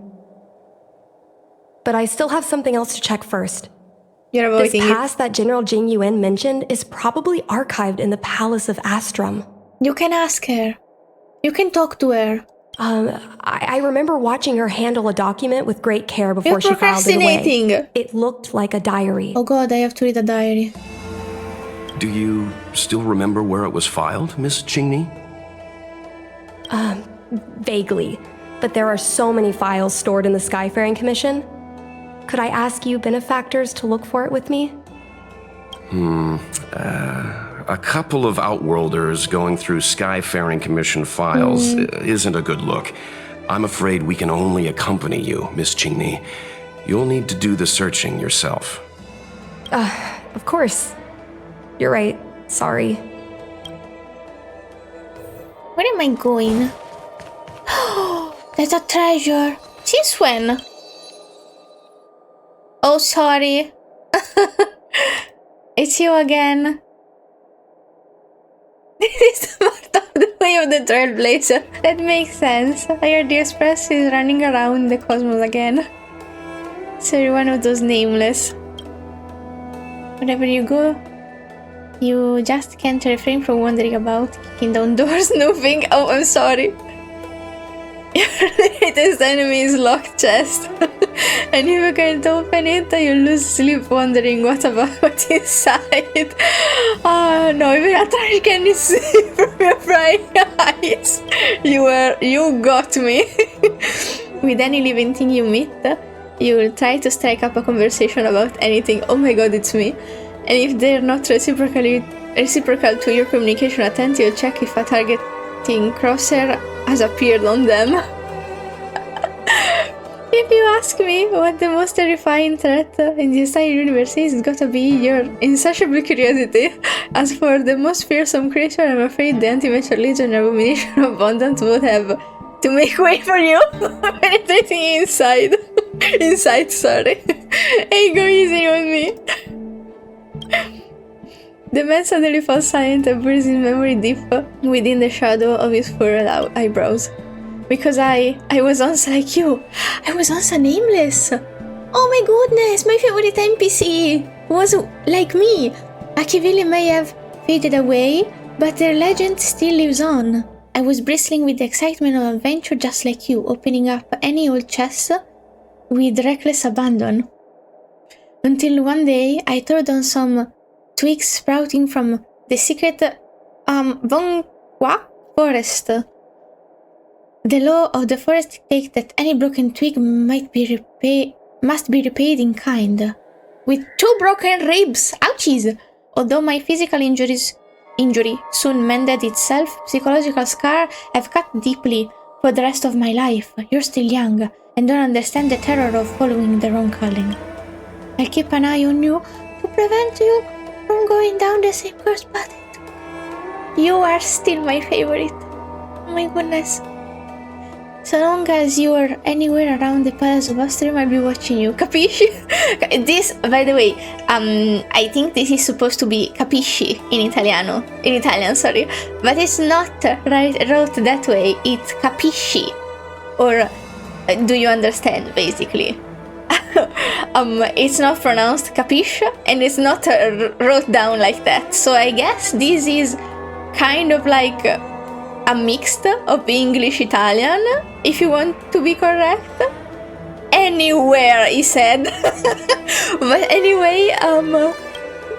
But I still have something else to check first. You're This avoiding it. past that General Jing Yuan mentioned is probably archived in the Palace of Astrum. You can ask her. You can talk to her. I remember watching her handle a document with great care before she filed it away. Procrastinating. It looked like a diary. Oh god, I have to read a diary. Do you still remember where it was filed, Miss Qingni? Vaguely. But there are so many files stored in the Skyfaring Commission. Could I ask you benefactors to look for it with me? A couple of Outworlders going through Skyfaring Commission files isn't a good look. I'm afraid we can only accompany you, Miss Qingni. You'll need to do the searching yourself. Of course. You're right. Sorry. Where am I going? There's a treasure. Since when? Oh, sorry. It's you again. This is part of the way of the Trailblazer. That makes sense. I heard the Express is running around the cosmos again. So you're one of those nameless. Wherever you go, you just can't refrain from wondering about kicking down doors, snooping. Oh, I'm sorry. Your latest enemy is locked chest. And if you can't open it, you lose sleep wondering what's inside. Oh no, even a trash can you see from your prying eyes. You got me. With any living thing you meet, you will try to strike up a conversation about anything. Oh my god, it's me. And if they're not reciprocal to your communication attempt, you'll check if a targeting crosshair has appeared on them. If you ask me what the most terrifying threat in the entire universe is, it's gotta be your insatiable curiosity. As for the most fearsome creature, I'm afraid the Anti-Meteor Legion and Abomination of Abundance would have to make way for you. Penetrating inside. Sorry. Hey, go easy on me. The man suddenly falls silent and buries his memory deep within the shadow of his furrowed eyebrows. Because I was once like you. I was once a nameless. Oh my goodness, my favorite NPC was like me. Akivili may have faded away, but their legend still lives on. I was bristling with the excitement of adventure just like you, opening up any old chest with reckless abandon. Until one day, I trod on some twigs sprouting from the secret Vongwa forest. The law of the forest dictates that any broken twig must be repaid in kind. With 2 broken ribs! Ouchies! Although my physical injury soon mended itself, psychological scars have cut deeply for the rest of my life. You're still young and don't understand the terror of following the wrong calling. I'll keep an eye on you to prevent you from going down the same cursed path. You are still my favorite. Oh my goodness. So long as you are anywhere around the Palace of Ostrim, I'll be watching you. Capisci? This, by the way, I think this is supposed to be capisci in Italian, sorry. But it's not wrote that way. It's capisci. Or do you understand, basically? It's not pronounced capisce, and it's not wrote down like that. So I guess this is kind of like a mix of English-Italian, if you want to be correct. Anywhere, he said. But anyway,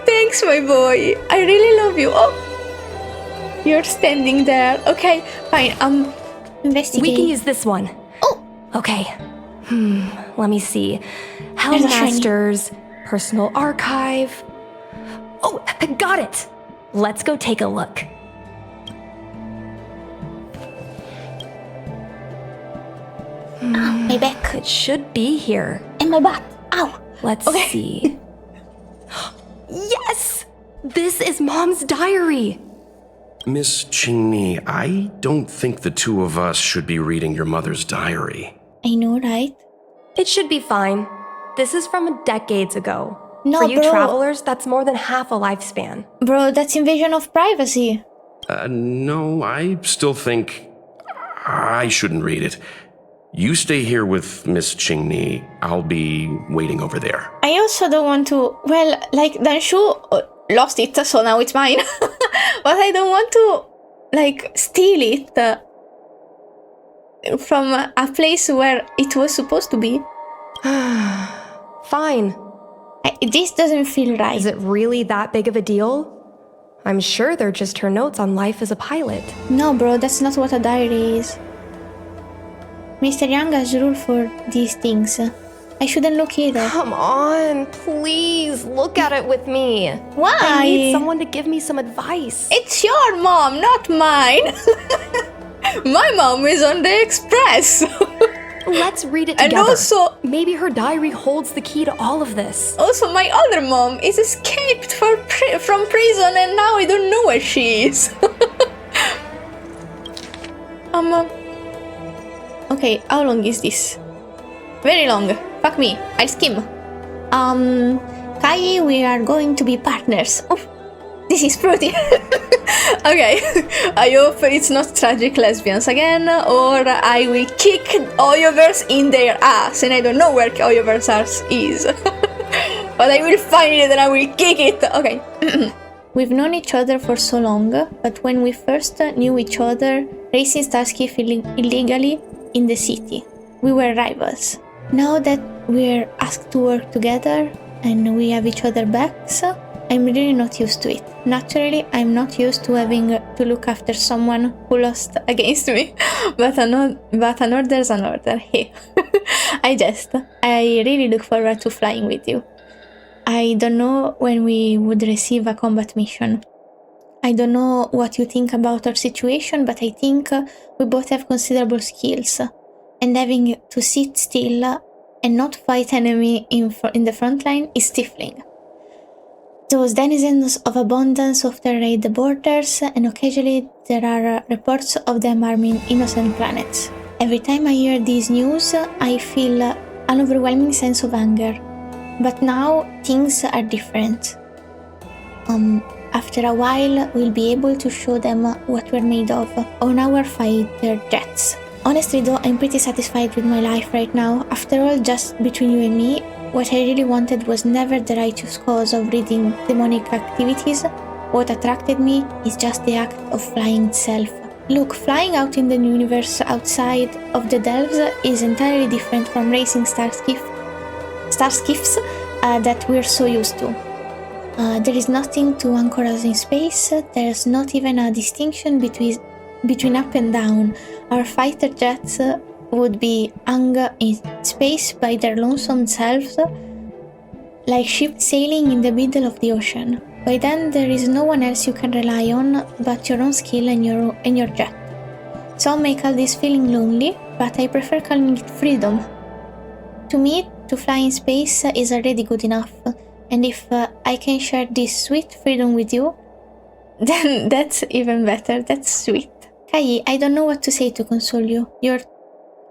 thanks, my boy. I really love you. Oh, you're standing there. Okay, fine. Investigate. We can use this one. Oh, Okay. Let me see. Helmmaster's personal archive. Oh, got it. Let's go take a look. my back It should be here. and my butt. Ow. Let's Okay. see. Yes! This is Mom's diary. Miss Qingni, I don't think the two of us should be reading your mother's diary. I know, right? It should be fine. This is from decades ago. No, For you bro. travelers, that's more than half a lifespan. Bro, that's invasion of privacy. No, I still think I shouldn't read it. You stay here with Miss Qingni. I'll be waiting over there. I also don't want to. Well, like, Danshu lost it, so now it's mine. But I don't want to, like, steal it from a place where it was supposed to be. Fine. This doesn't feel right. Is it really that big of a deal? I'm sure they're just her notes on life as a pilot. No, bro, that's not what a diary is. Mr. Young has rule for these things. I shouldn't look either. Come on, please look at it with me. Why? I need someone to give me some advice. It's your mom, not mine. My mom is on the express. Let's read it And together. also- maybe her diary holds the key to all of this. Also, my other mom is escaped from prison and now I don't know where she is. Okay, how long is this? Very long. Fuck me. I'll skim. Caiyi, we are going to be partners. Oof, this is pretty. Okay, I hope it's not tragic lesbians again, or I will kick Oyoverse in their ass, and I don't know where Oyoverse is. But I will find it and I will kick it. Okay. We've known each other for so long, but when we first knew each other, racing Starskiff illegally in the city, we were rivals. Now that we're asked to work together and we have each other backs, I'm really not used to it. Naturally, I'm not used to having to look after someone who lost against me, but an order's an order. Hey, I really look forward to flying with you. I don't know when we would receive a combat mission. I don't know what you think about our situation, but I think we both have considerable skills, and having to sit still and not fight enemy in the front line is stifling. Those denizens of abundance often raid the borders, and occasionally there are reports of them harming innocent planets. Every time I hear these news, I feel an overwhelming sense of anger. But now things are different. after a while we'll be able to show them what we're made of on our fighter jets. Honestly though, I'm pretty satisfied with my life right now. After all, just between you and me, what I really wanted was never the righteous cause of reading demonic activities. What attracted me is just the act of flying itself. Look, flying out in the universe outside of the delves is entirely different from racing starships that we're so used to. There is nothing to anchor us in space. There's not even a distinction between up and down. Our fighter jets would be hung in space by their lonesome selves, like ships sailing in the middle of the ocean. By then, there is no one else you can rely on but your own skill and your jet. Some may call this feeling lonely, but I prefer calling it freedom. To me, to fly in space is already good enough, and if I can share this sweet freedom with you, then that's even better. That's sweet. Caiyi, I don't know what to say to console you. You're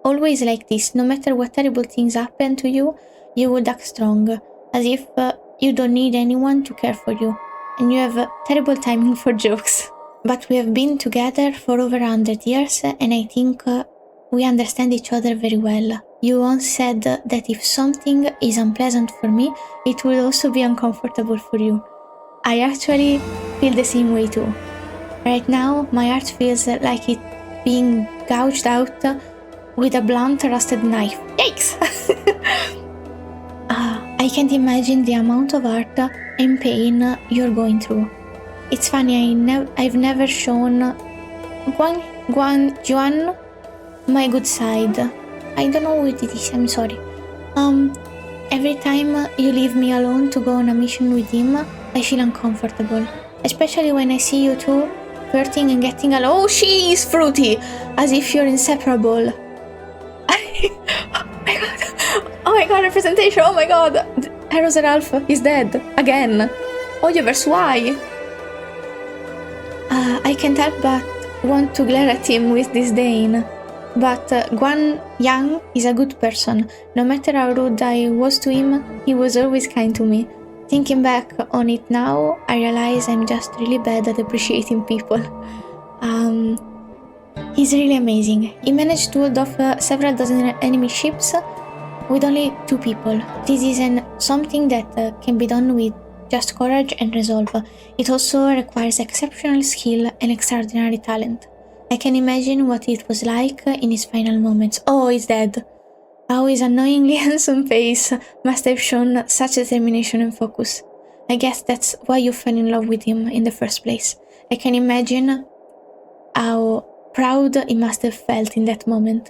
always like this. No matter what terrible things happen to you, you would act strong, as if you don't need anyone to care for you, and you have terrible timing for jokes. But we have been together for over 100 years, and I think we understand each other very well. You once said that if something is unpleasant for me, it will also be uncomfortable for you. I actually feel the same way too. Right now, my heart feels like it's being gouged out with a blunt rusted knife. Yikes! I can't imagine the amount of hurt and pain you're going through. It's funny, I've never shown Yuan my good side. I don't know what it is, I'm sorry. Every time you leave me alone to go on a mission with him, I feel uncomfortable. Especially when I see you two flirting and getting along. Oh, she is fruity! As if you're inseparable. Oh my god, representation, oh my god! Heroes Ralph is dead. Again. Oyoverse, why? I can't help but want to glare at him with disdain. But Guan Yang is a good person. No matter how rude I was to him, he was always kind to me. Thinking back on it now, I realize I'm just really bad at appreciating people. He's really amazing. He managed to hold off several dozen enemy ships with only 2 people. This isn't something that can be done with just courage and resolve. It also requires exceptional skill and extraordinary talent. I can imagine what it was like in his final moments. Oh, he's dead. How his annoyingly handsome face must have shown such determination and focus. I guess that's why you fell in love with him in the first place. I can imagine how proud he must have felt in that moment.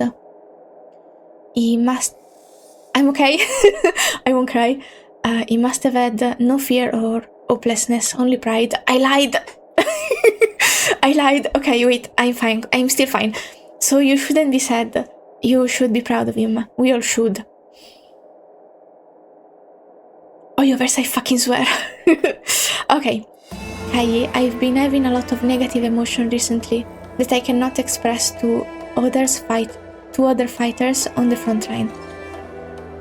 I'm okay. I won't cry. He must have had no fear or hopelessness, only pride. I lied. I lied. Okay, wait, I'm fine. I'm still fine. So you shouldn't be sad. You should be proud of him. We all should. Oh, Yoverse, I fucking swear. Okay. Caiyi, I've been having a lot of negative emotion recently that I cannot express to other fighters on the front line.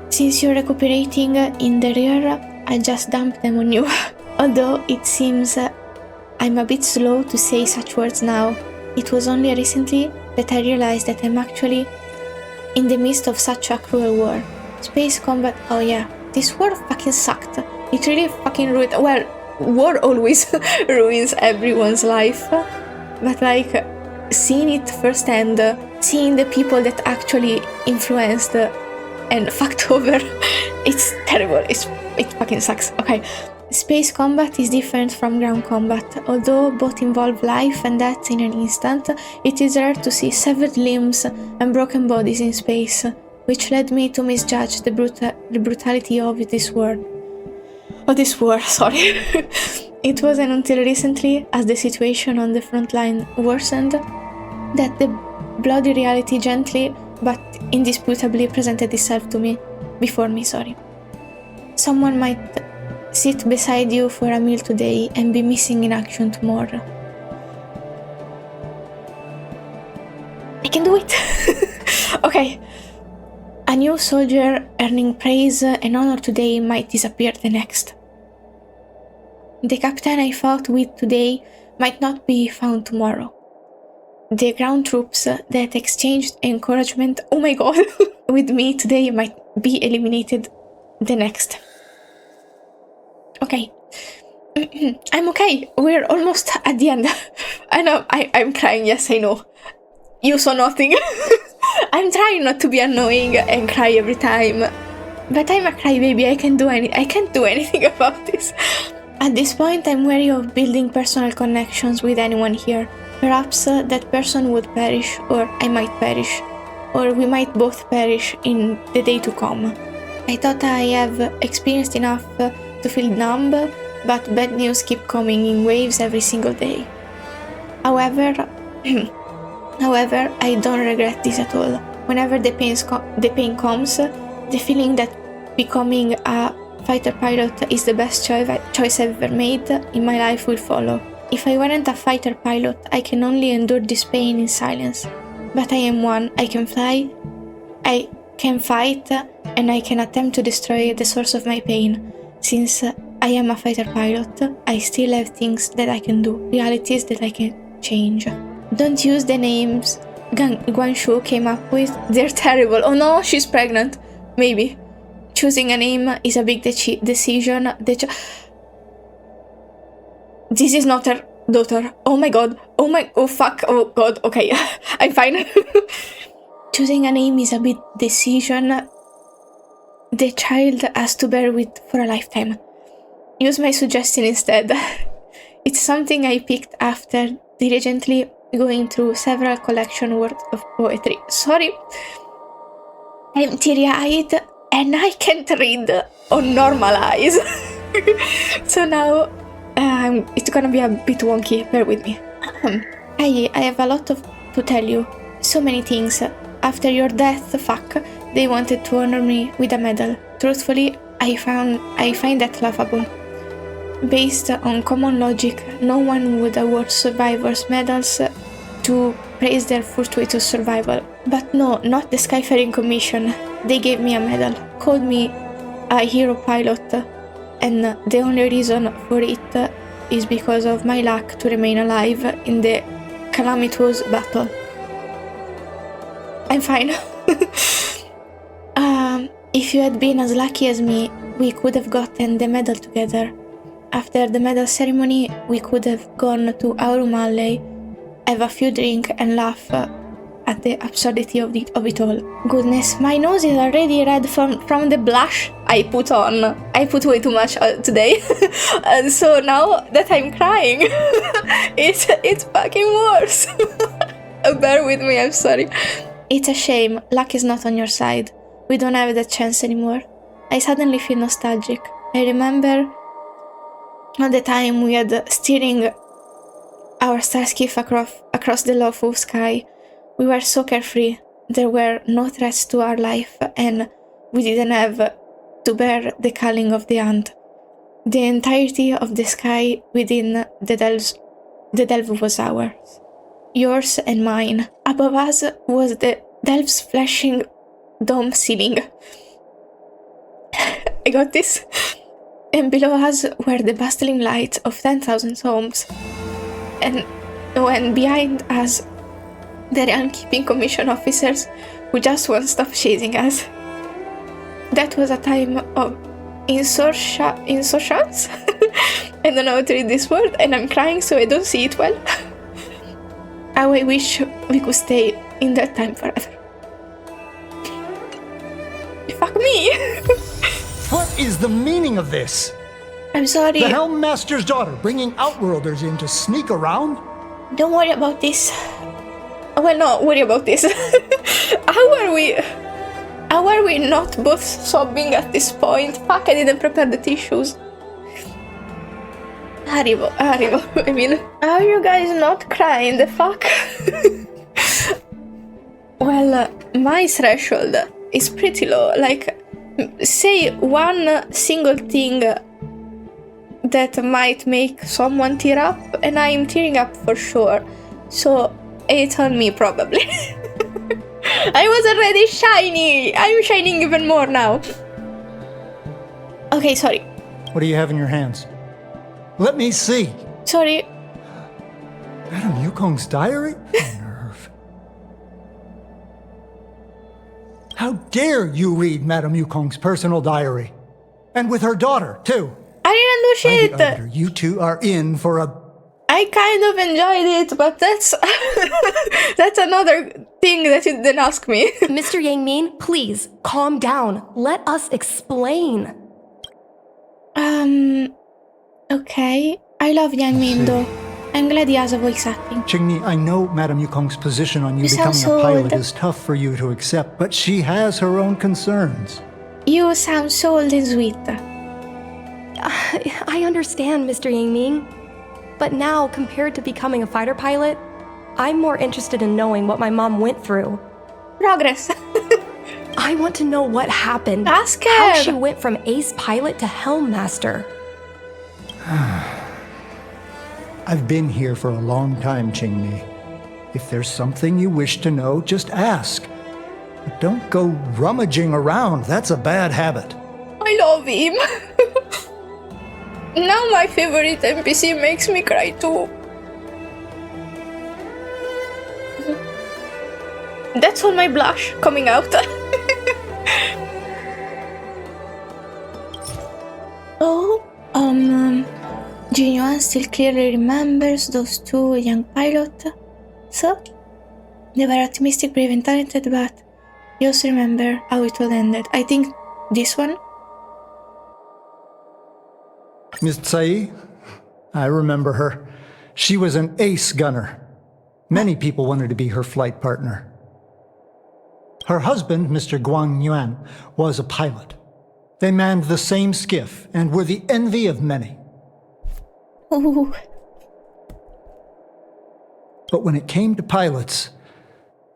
Since you're recuperating in the rear, I just dumped them on you. Although it seems I'm a bit slow to say such words now. It was only recently that I realized that I'm actually in the midst of such a cruel war. Space combat, oh yeah, this war fucking sucked. It really fucking ruined, well, war always ruins everyone's life. But like, seeing it firsthand, seeing the people that actually influenced and fucked over, it's terrible, it fucking sucks. Okay, space combat is different from ground combat. Although both involve life and death in an instant, it is rare to see severed limbs and broken bodies in space, which led me to misjudge the brutality of this war. Sorry. It wasn't until recently, as the situation on the front line worsened, that the bloody reality gently but indisputably presented itself to me. Before me, sorry. Someone might sit beside you for a meal today and be missing in action tomorrow. I can do it! Okay. A new soldier earning praise and honor today might disappear the next. The captain I fought with today might not be found tomorrow. The ground troops that exchanged encouragement, oh my god, with me today might be eliminated the next. Okay. I'm okay. We're almost at the end. I know, I'm crying, yes, I know. You saw nothing. I'm trying not to be annoying and cry every time. But I'm a crybaby, I can't do anything about this. At this point, I'm wary of building personal connections with anyone here. Perhaps that person would perish, or I might perish, or we might both perish in the day to come. I thought I have experienced enough to feel numb, but bad news keep coming in waves every single day. However, I don't regret this at all. Whenever the pain comes, the feeling that becoming a fighter pilot is the best choice I've ever made in my life will follow. If I weren't a fighter pilot, I can only endure this pain in silence. But I am one. I can fly, I can fight, and I can attempt to destroy the source of my pain. Since I am a fighter pilot, I still have things that I can do, realities that I can change. Don't use the names Guanshu came up with. They're terrible. Oh no, she's pregnant. Maybe. Choosing a name is a big decision. This is not her daughter. Oh my god. Oh fuck. Oh god. Okay. I'm fine. Choosing a name is a big decision the child has to bear with for a lifetime. Use my suggestion instead. It's something I picked after diligently going through several collection worth of poetry. Sorry. I'm teary-eyed and I can't read on normal eyes. So now it's gonna be a bit wonky. Bear with me. I have a lot to tell you. So many things. After your death, they wanted to honor me with a medal. Truthfully, I find that laughable. Based on common logic, no one would award survivors medals to praise their fortuitous survival. But no, not the Skyfaring Commission. They gave me a medal, called me a hero pilot, and the only reason for it is because of my luck to remain alive in the calamitous battle. I'm fine. If you had been as lucky as me, we could have gotten the medal together. After the medal ceremony, we could have gone to Aurum Alley, have a few drinks and laugh at the absurdity of it all. Goodness, my nose is already red from the blush I put on. I put way too much today. And so now that I'm crying, it's fucking worse. Bear with me, I'm sorry. It's a shame, luck is not on your side. We don't have that chance anymore. I suddenly feel nostalgic. I remember the time we had steering our starship across the lawful sky. We were so carefree. There were no threats to our life, and we didn't have to bear the culling of the ant. The entirety of the sky within the delve was ours. Yours and mine. Above us was the delve's flashing dome ceiling. I got this. And below us were the bustling lights of 10,000 homes. And when behind us, the Realm-keeping Commission officers who just won't stop chasing us. That was a time of insurgence. I don't know how to read this word, and I'm crying so I don't see it well. How I wish we could stay in that time forever. Fuck me! What is the meaning of this? I'm sorry. The Helm Master's daughter bringing Outworlders in to sneak around? Don't worry about this. Well, no, worry about this. How are we not both sobbing at this point? Fuck, I didn't prepare the tissues. Arrivo. I mean, how are you guys not crying? The fuck? Well, my threshold is pretty low. Like, say one single thing that might make someone tear up, and I'm tearing up for sure. So, it's on me, probably. I was already shiny! I'm shining even more now. Okay, sorry. What do you have in your hands? Let me see. Sorry. Madame Yukong's diary? Nerve. How dare you read Madame Yukong's personal diary? And with her daughter, too. I didn't do Lady shit. Arbiter, you two are in for a... I kind of enjoyed it, but that's that's another thing that you didn't ask me. Mr. Yang Min, please, calm down. Let us explain. Okay. I love Yang Min though. I'm glad he has a voice acting. Qingni, I know Madame Yukong's position on you You sound becoming a so pilot old. is tough for you to accept, but she has her own concerns. You sound so old and sweet. I understand, Mr. Yang Ming. But now, compared to becoming a fighter pilot, I'm more interested in knowing what my mom went through. Progress. I want to know what happened. Ask How her. she went from ace pilot to helm master. I've been here for a long time, Qingni. If there's something you wish to know, just ask. But don't go rummaging around. That's a bad habit. I love him. Now my favorite NPC makes me cry too. That's all my blush coming out. Oh, Jing Yuan still clearly remembers those two young pilots. So, they were optimistic, brave and talented, but you also remember how it all ended. I think this one. Miss Caiyi? I remember her. She was an ace gunner. Many people wanted to be her flight partner. Her husband, Mr. Jing Yuan, was a pilot. They manned the same skiff and were the envy of many. Ooh. But when it came to pilots,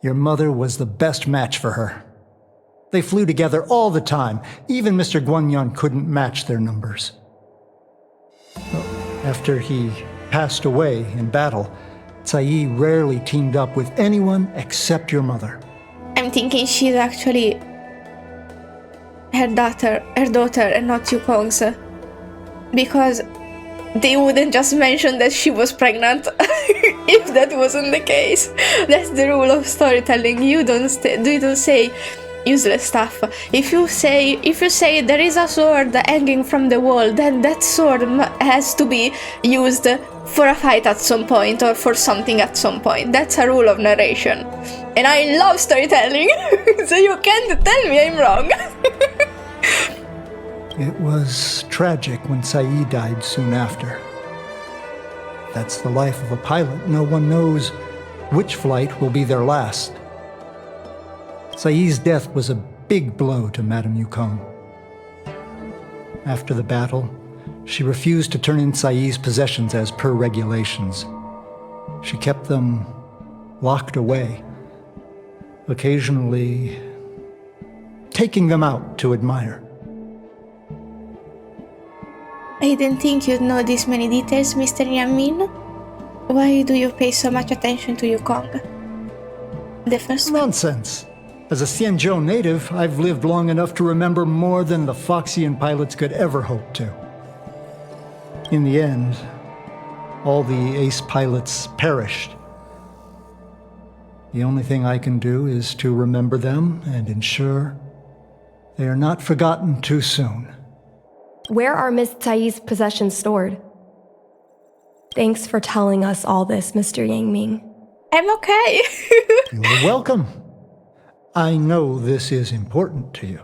your mother was the best match for her. They flew together all the time. Even Mr. Jing Yuan couldn't match their numbers. After he passed away in battle, Caiyi rarely teamed up with anyone except your mother. I'm thinking she's actually her daughter, and not Yukong's. Because they wouldn't just mention that she was pregnant if that wasn't the case. That's the rule of storytelling. You don't say useless stuff. If you say there is a sword hanging from the wall, then that sword has to be used for a fight at some point or for something at some point. That's a rule of narration. And I love storytelling, so you can't tell me I'm wrong. It was tragic when Caiyi died soon after. That's the life of a pilot. No one knows which flight will be their last. Caiyi's death was a big blow to Madame Yukong. After the battle, she refused to turn in Caiyi's possessions as per regulations. She kept them locked away, occasionally taking them out to admire. I didn't think you'd know this many details, Mr. Yang Min. Why do you pay so much attention to Yukong? The first one. Nonsense. As a Xianzhou native, I've lived long enough to remember more than the Foxian pilots could ever hope to. In the end, all the ace pilots perished. The only thing I can do is to remember them and ensure they are not forgotten too soon. Where are Miss Caiyi's possessions stored? Thanks for telling us all this, Mr. Yang Ming. I'm okay. You're welcome. I know this is important to you.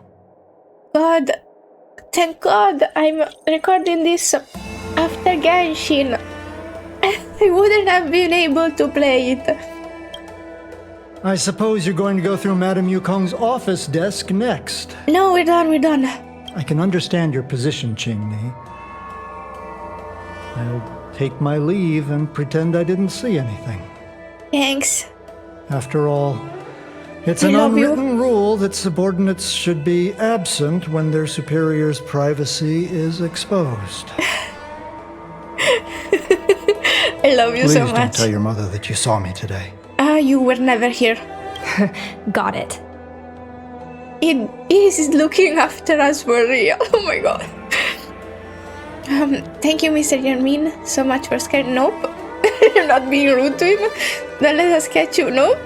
God, thank God I'm recording this after Genshin. I wouldn't have been able to play it. I suppose you're going to go through Madame Yukong's office desk next. No, we're done. I can understand your position, Qingni. I'll take my leave and pretend I didn't see anything. Thanks. After all, it's I an love you. unwritten rule that subordinates should be absent when their superior's privacy is exposed. I love you Please so don't much. tell your mother that you saw me today. You were never here. Got it. He is looking after us for real. Oh my God. Thank you, Mr. Yanmin, so much for scaring. Nope. I'm not being rude to him. Don't let us catch you. Nope.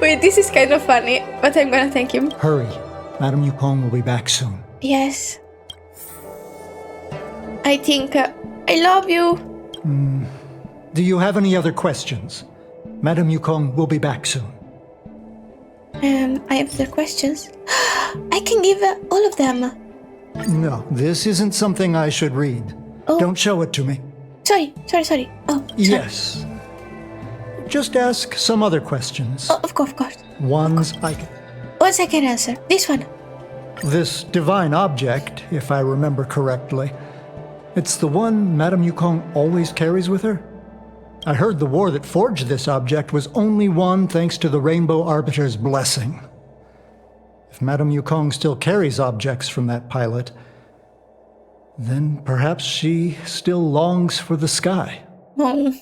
Wait, this is kind of funny, but I'm gonna thank him. Hurry. Madame Yukong will be back soon. Yes. I think I love you. Do you have any other questions? Madame Yukong will be back soon. I have other questions. I can give all of them. No, this isn't something I should read. Oh. Don't show it to me. Sorry. Oh, sorry. Yes. Just ask some other questions. Oh, of course. Ones I can... Once I can answer. This one. This divine object, if I remember correctly, it's the one Madame Yukong always carries with her? I heard the war that forged this object was only won thanks to the Rainbow Arbiter's blessing. If Madame Yukong still carries objects from that pilot, then perhaps she still longs for the sky. Oh.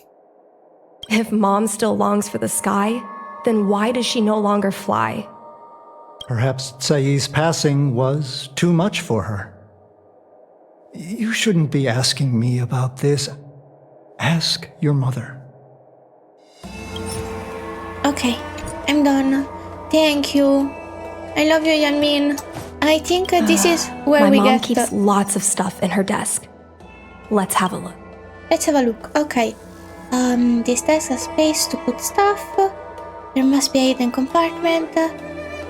If Mom still longs for the sky, then why does she no longer fly? Perhaps Caiyi's passing was too much for her. You shouldn't be asking me about this. Ask your mother. Okay, I'm done. Thank you. I love you, Yanmin. I think this is where My we mom get... keeps lots of stuff in her desk. Let's have a look. Let's have a look. Okay. This desk has space to put stuff. There must be a hidden compartment.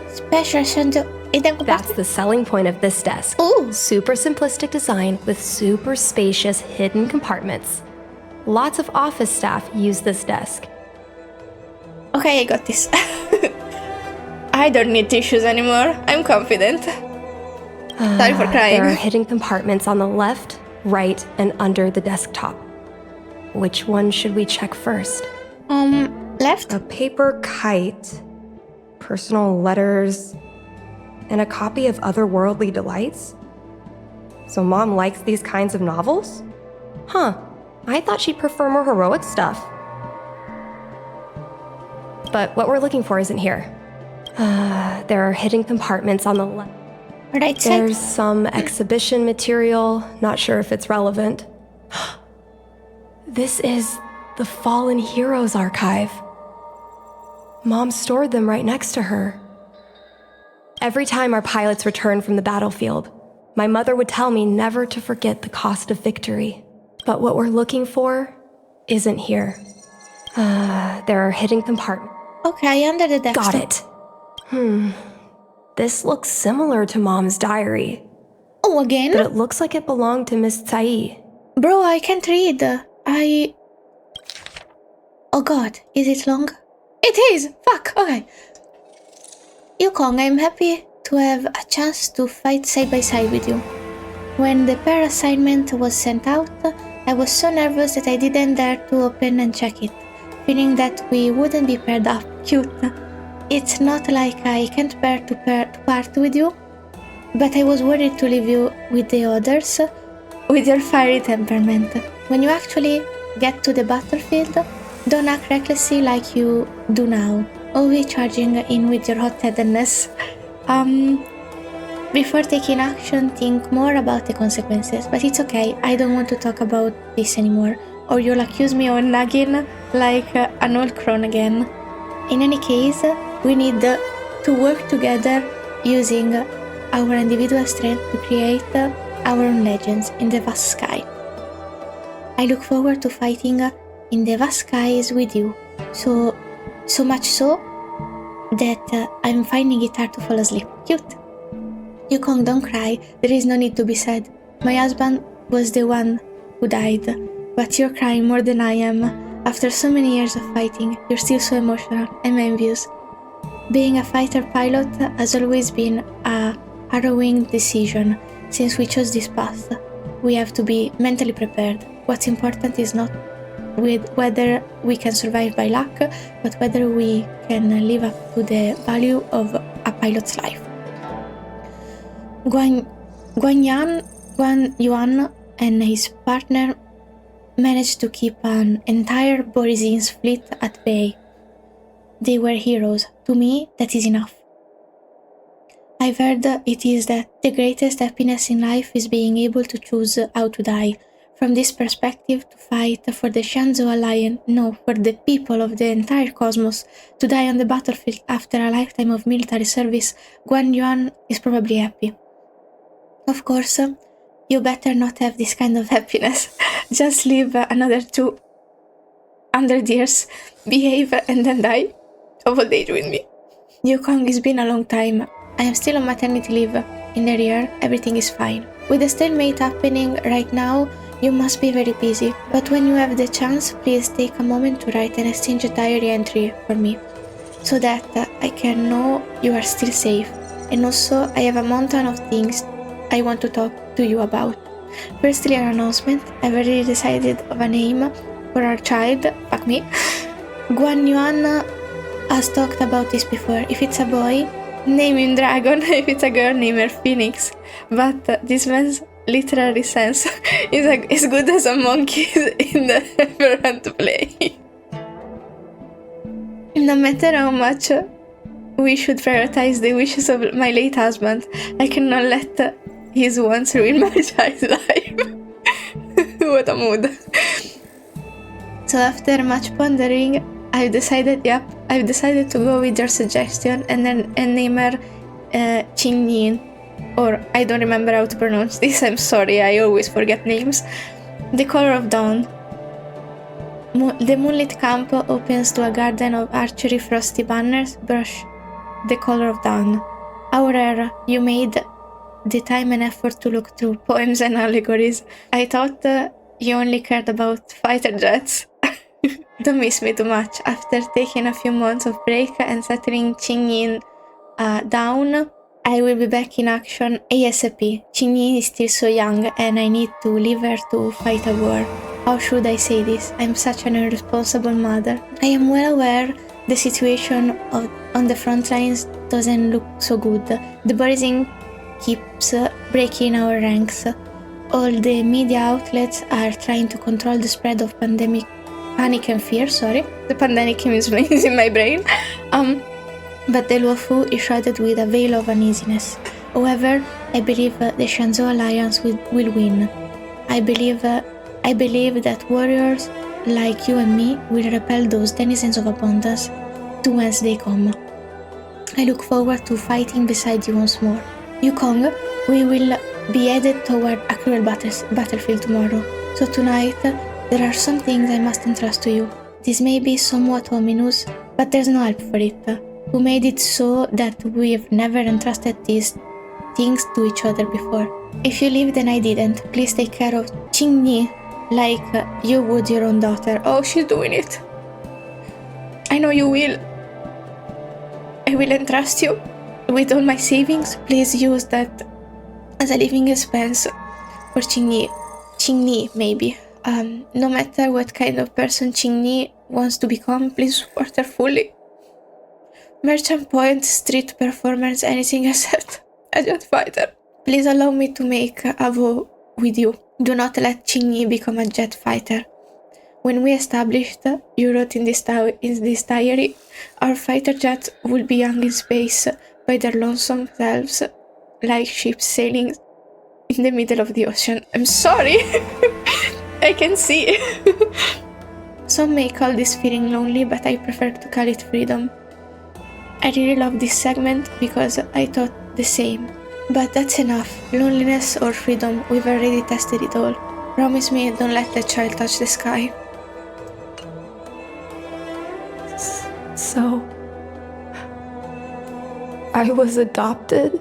Special hidden compartment. That's the selling point of this desk. Ooh. Super simplistic design with super spacious hidden compartments. Lots of office staff use this desk. Okay, I got this. I don't need tissues anymore. I'm confident. Sorry for crying. There are hidden compartments on the left, right, and under the desktop. Which one should we check first? Left? A paper kite, personal letters, and a copy of Otherworldly Delights? So Mom likes these kinds of novels? Huh, I thought she'd prefer more heroic stuff. But what we're looking for isn't here. There are hidden compartments on the left. Right side? There's some exhibition material, not sure if it's relevant. This is the Fallen Heroes archive. Mom stored them right next to her. Every time our pilots returned from the battlefield, my mother would tell me never to forget the cost of victory. But what we're looking for isn't here. There are hidden compartments. Okay, under the desk. Got it. This looks similar to Mom's diary, Oh, again? but it looks like it belonged to Miss Caiyi. Bro, I can't read. Oh god, is it long? It is! Fuck, okay. Yukong, I'm happy to have a chance to fight side by side with you. When the pair assignment was sent out, I was so nervous that I didn't dare to open and check it, feeling that we wouldn't be paired up. Cute. It's not like I can't bear to part with you, but I was worried to leave you with the others, with your fiery temperament. When you actually get to the battlefield, don't act recklessly like you do now, always charging in with your hot-headedness. Before taking action, think more about the consequences, but it's okay, I don't want to talk about this anymore, or you'll accuse me of nagging like an old crone again. In any case, we need to work together using our individual strength to create our own legends in the vast sky. I look forward to fighting in the vast skies with you, so much so that I'm finding it hard to fall asleep. Cute. Yukong, don't cry, there is no need to be sad. My husband was the one who died, but you're crying more than I am. After so many years of fighting, you're still so emotional. I'm envious. Being a fighter pilot has always been a harrowing decision. Since we chose this path, we have to be mentally prepared. What's important is not with whether we can survive by luck, but whether we can live up to the value of a pilot's life. Guan Yuan and his partner managed to keep an entire Borizin's fleet at bay. They were heroes. To me, that is enough. I've heard it is that the greatest happiness in life is being able to choose how to die. From this perspective, to fight for the Shanzhou Alliance, no, for the people of the entire cosmos, to die on the battlefield after a lifetime of military service, Guan Yuan is probably happy. Of course, you better not have this kind of happiness. Just live another 200 years, behave, and then die of old age with me. Yukong, it's been a long time. I am still on maternity leave. In the rear, everything is fine. With the stalemate happening right now, you must be very busy, but when you have the chance, please take a moment to write an exchange diary entry for me, so that I can know you are still safe. And also, I have a mountain of things I want to talk to you about. Firstly, an announcement. I've already decided of a name for our child. Fuck me. Guan Yuan has talked about this before. If it's a boy, name him Dragon. If it's a girl, name her Phoenix. But this man's literary sense is as good as a monkey's in the ever to play. No matter how much we should prioritize the wishes of my late husband, I cannot let his wants ruin my child's life. What a mood. So after much pondering, I've decided to go with your suggestion and name her Qingni, or I don't remember how to pronounce this, I'm sorry, I always forget names. The color of dawn. The moonlit camp opens to a garden of archery frosty banners, brush the color of dawn. How rare you made the time and effort to look through poems and allegories. I thought you only cared about fighter jets. Don't miss me too much. After taking a few months of break and settling Qingni down, I will be back in action ASAP. Qingni is still so young and I need to leave her to fight a war. How should I say this? I'm such an irresponsible mother. I am well aware the situation on the front lines doesn't look so good. The Borising keeps breaking our ranks. All the media outlets are trying to control the spread of panic and fear, The pandemic is in my brain. But the Luofu is shrouded with a veil of uneasiness. However, I believe the Shanzhou Alliance will win. I believe that warriors like you and me will repel those denizens of abundance to whence they come. I look forward to fighting beside you once more. Yukong, we will be headed toward a cruel battlefield tomorrow. So tonight, there are some things I must entrust to you. This may be somewhat ominous, but there's no help for it. Who made it so that we've never entrusted these things to each other before? If you leave, then I didn't. Please take care of Qingni like you would your own daughter. Oh, she's doing it. I know you will. I will entrust you with all my savings. Please use that as a living expense for Qingni. Qingni, maybe. No matter what kind of person Qingni wants to become, please support her fully. Merchant point, street performers, anything except a jet fighter. Please allow me to make a vow with you. Do not let Qingni become a jet fighter. When we established, you wrote in this diary, our fighter jets will be young in space by their lonesome selves, like ships sailing in the middle of the ocean. I'm sorry. I can see. Some may call this feeling lonely, but I prefer to call it freedom. I really love this segment because I thought the same. But that's enough. Loneliness or freedom, we've already tested it all. Promise me don't let that child touch the sky. So, I was adopted?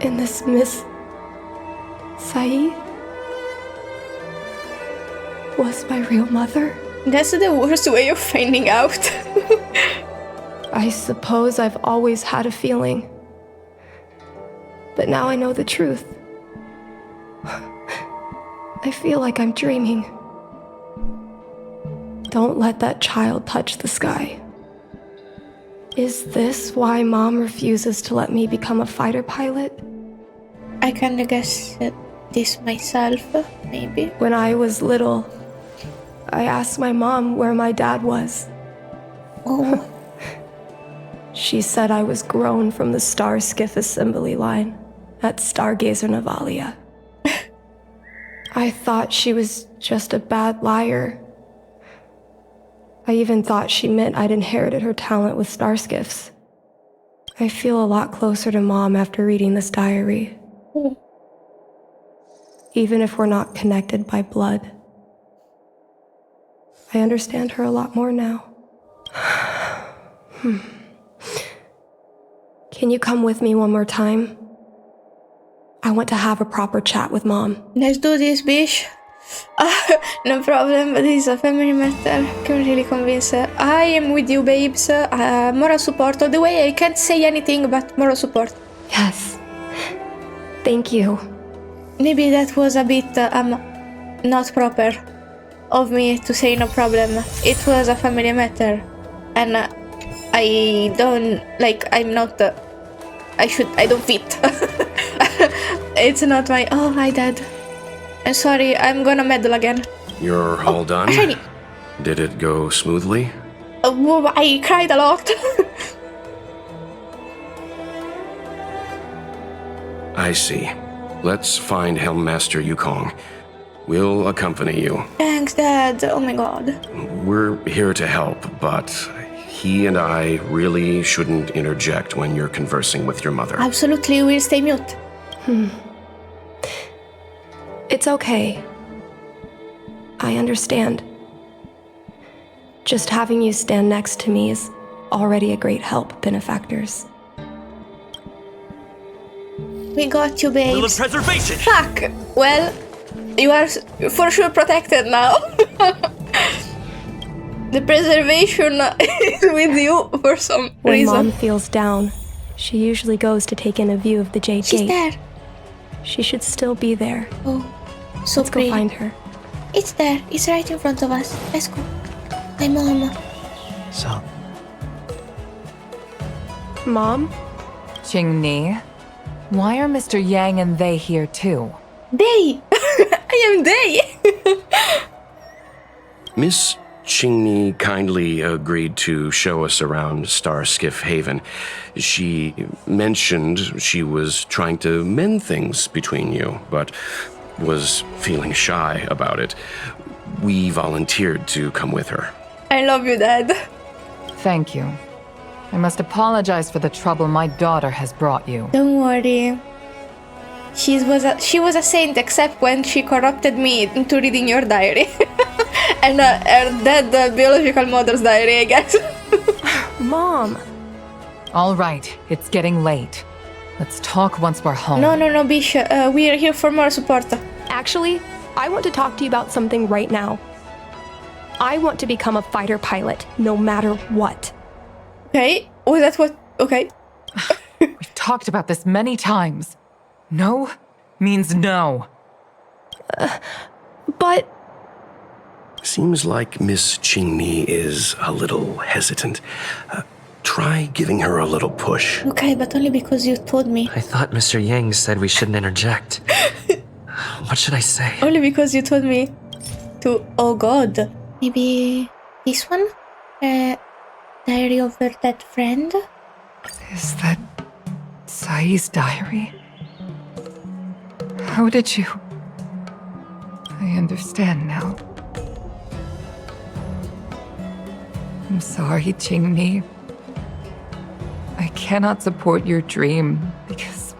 And this Miss Caiyi was my real mother? That's the worst way of finding out. I suppose I've always had a feeling. But now I know the truth. I feel like I'm dreaming. Don't let that child touch the sky. Is this why Mom refuses to let me become a fighter pilot? I kinda guess this myself, maybe. When I was little, I asked my mom where my dad was. Oh. She said I was grown from the Star Skiff assembly line at Stargazer Navalia. I thought she was just a bad liar. I even thought she meant I'd inherited her talent with star skiffs. I feel a lot closer to Mom after reading this diary. Even if we're not connected by blood. I understand her a lot more now. Can you come with me one more time? I want to have a proper chat with Mom. Let's do this, bitch. No problem, this is a family matter. Can really convince her. I am with you, babes. Moral support. All the way, I can't say anything but moral support. Yes. Thank you. Maybe that was a bit not proper of me to say no problem. It was a family matter, and I don't like. I'm not. I don't fit. It's not my. Oh, hi, Dad. I'm sorry. I'm gonna meddle again. You're all done? Shiny. Did it go smoothly? I cried a lot. I see. Let's find Helmmaster Yukong. We'll accompany you. Thanks, Dad. Oh my God. We're here to help, but he and I really shouldn't interject when you're conversing with your mother. Absolutely, we'll stay mute. It's okay. I understand. Just having you stand next to me is already a great help, benefactors. We got you, babes. Rule of preservation. Fuck. Well, you are for sure protected now. The preservation is with you for some When reason. Mom feels down, she usually goes to take in a view of the Jade She's Gate. there. She should still be there. Oh, so Let's pretty. go find her. It's there. It's right in front of us. Let's go. My mom. So, Mom? Qingni, why are Mr. Yang and they here too? They. I am they. Miss Qingni kindly agreed to show us around Star Skiff Haven. She mentioned she was trying to mend things between you, but was feeling shy about it. We volunteered to come with her. I love you, Dad. Thank you. I must apologize for the trouble my daughter has brought you. Don't worry. She was a saint, except when she corrupted me into reading your diary. And her dead biological mother's diary, I guess. Mom! All right, it's getting late. Let's talk once we're home. No, Bish. We are here for more support. Actually, I want to talk to you about something right now. I want to become a fighter pilot, no matter what. Okay. Was that what? Okay. We've talked about this many times. No means no. But Seems like Miss Qingni is a little hesitant. Try giving her a little push. Okay, but only because you told me. I thought Mr. Yang said we shouldn't interject. What should I say? Only because you told me to. Oh God. Maybe this one? Diary of her dead friend? Is that Caiyi's diary? How did you... I understand now. I'm sorry, Qingni. I cannot support your dream because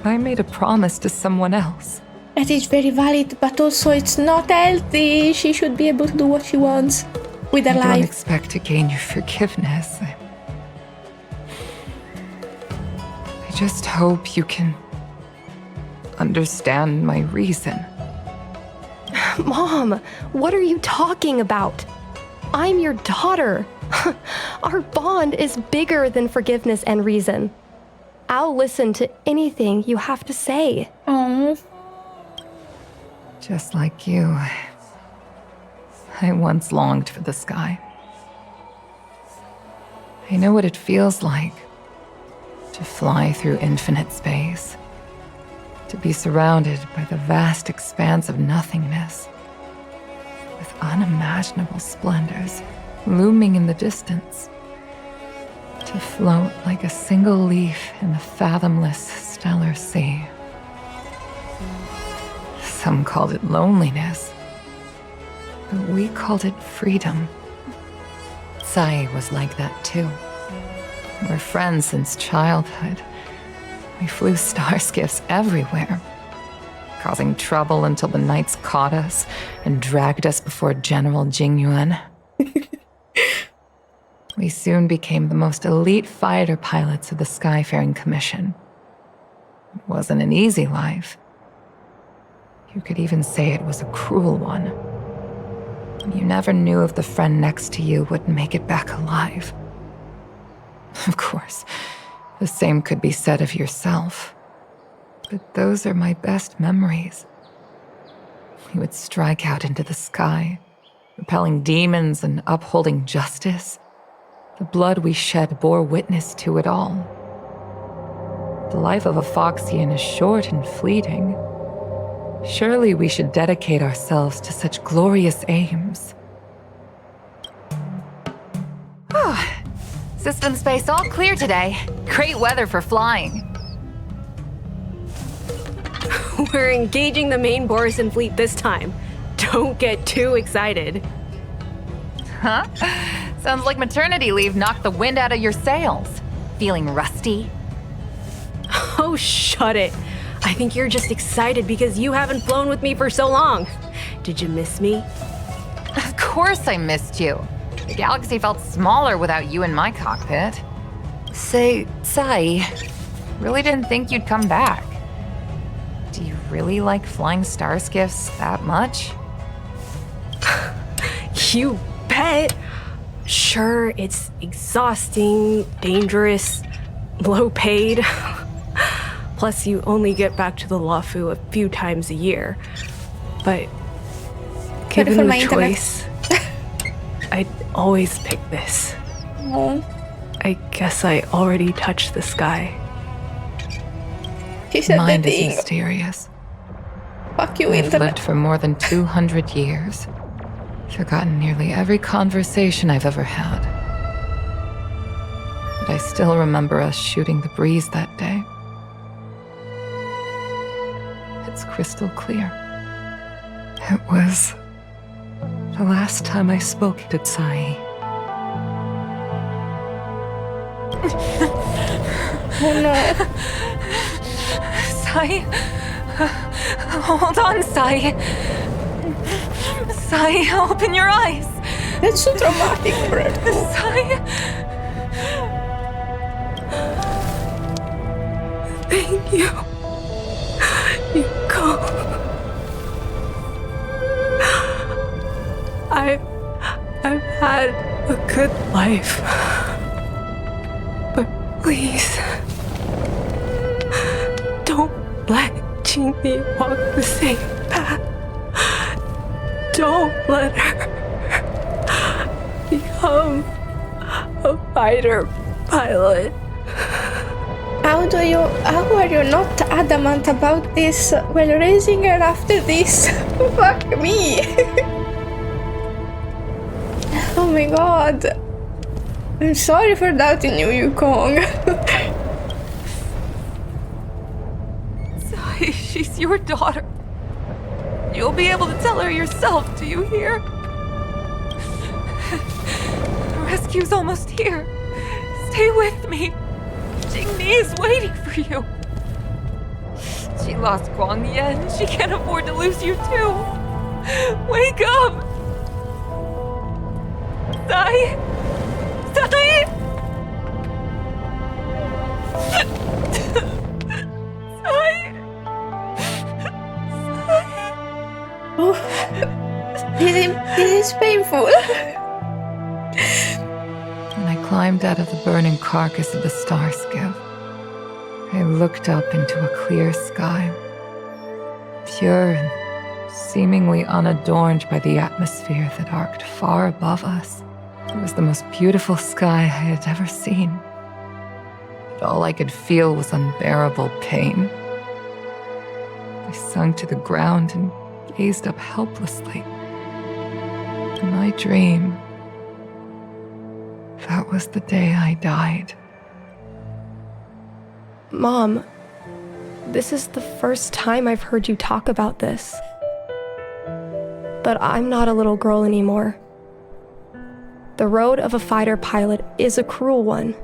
I made a promise to someone else. That is very valid, but also it's not healthy. She should be able to do what she wants with her I don't life. expect to gain your forgiveness. I just hope you can understand my reason. Mom, what are you talking about? I'm your daughter. Our bond is bigger than forgiveness and reason. I'll listen to anything you have to say. Oh, Just like you, I once longed for the sky. I know what it feels like to fly through infinite space, to be surrounded by the vast expanse of nothingness, with unimaginable splendors looming in the distance, To float like a single leaf in the fathomless stellar sea. Some called it loneliness, but we called it freedom. Caiyi was like that too. We're friends since childhood. We flew star skiffs everywhere, causing trouble until the knights caught us and dragged us before General Jing Yuan. We soon became the most elite fighter pilots of the Skyfaring Commission. It wasn't an easy life. You could even say it was a cruel one. You never knew if the friend next to you would make it back alive. Of course, the same could be said of yourself. But those are my best memories. We would strike out into the sky, repelling demons and upholding justice. The blood we shed bore witness to it all. The life of a Foxian is short and fleeting. Surely we should dedicate ourselves to such glorious aims. System space all clear today. Great weather for flying. We're engaging the main Borisan fleet this time. Don't get too excited. Huh? Sounds like maternity leave knocked the wind out of your sails. Feeling rusty? Oh, shut it. I think you're just excited because you haven't flown with me for so long. Did you miss me? Of course I missed you. The galaxy felt smaller without you in my cockpit. Say, Caiyi, really didn't think you'd come back. Do you really like flying star skiffs that much? You bet. Sure, it's exhausting, dangerous, low paid. Plus, you only get back to the Luofu a few times a year. But given the choice, I'd always pick this. Oh. I guess I already touched the sky. She said Mind the is thing. mysterious. Fuck you, I've internet. lived for more than 200 years. Forgotten nearly every conversation I've ever had. But I still remember us shooting the breeze that day. It's crystal clear. It was the last time I spoke to Caiyi. Oh no. Caiyi? Hold on, Caiyi. Caiyi, open your eyes. That's so traumatic for her. Caiyi. Thank you. Yukong. I've had a good life. But please, don't let Qingni walk the same path. Don't let her become a fighter pilot. How are you not adamant about this while raising her after this? Fuck me. Oh my god. I'm sorry for doubting you, Yukong. Caiyi, she's your daughter. You'll be able to tell her yourself, do you hear? The rescue's almost here. Stay with me. Qingni is waiting for you. She lost Guangye and she can't afford to lose you too. Wake up! Caiyi! Caiyi! Oh, this is painful. When I climbed out of the burning carcass of the star skiff, I looked up into a clear sky, pure and seemingly unadorned by the atmosphere that arced far above us. It was the most beautiful sky I had ever seen. But all I could feel was unbearable pain. I sunk to the ground and gazed up helplessly. In my dream, That was the day I died. Mom, this is the first time I've heard you talk about this. But I'm not a little girl anymore. The road of a fighter pilot is a cruel one.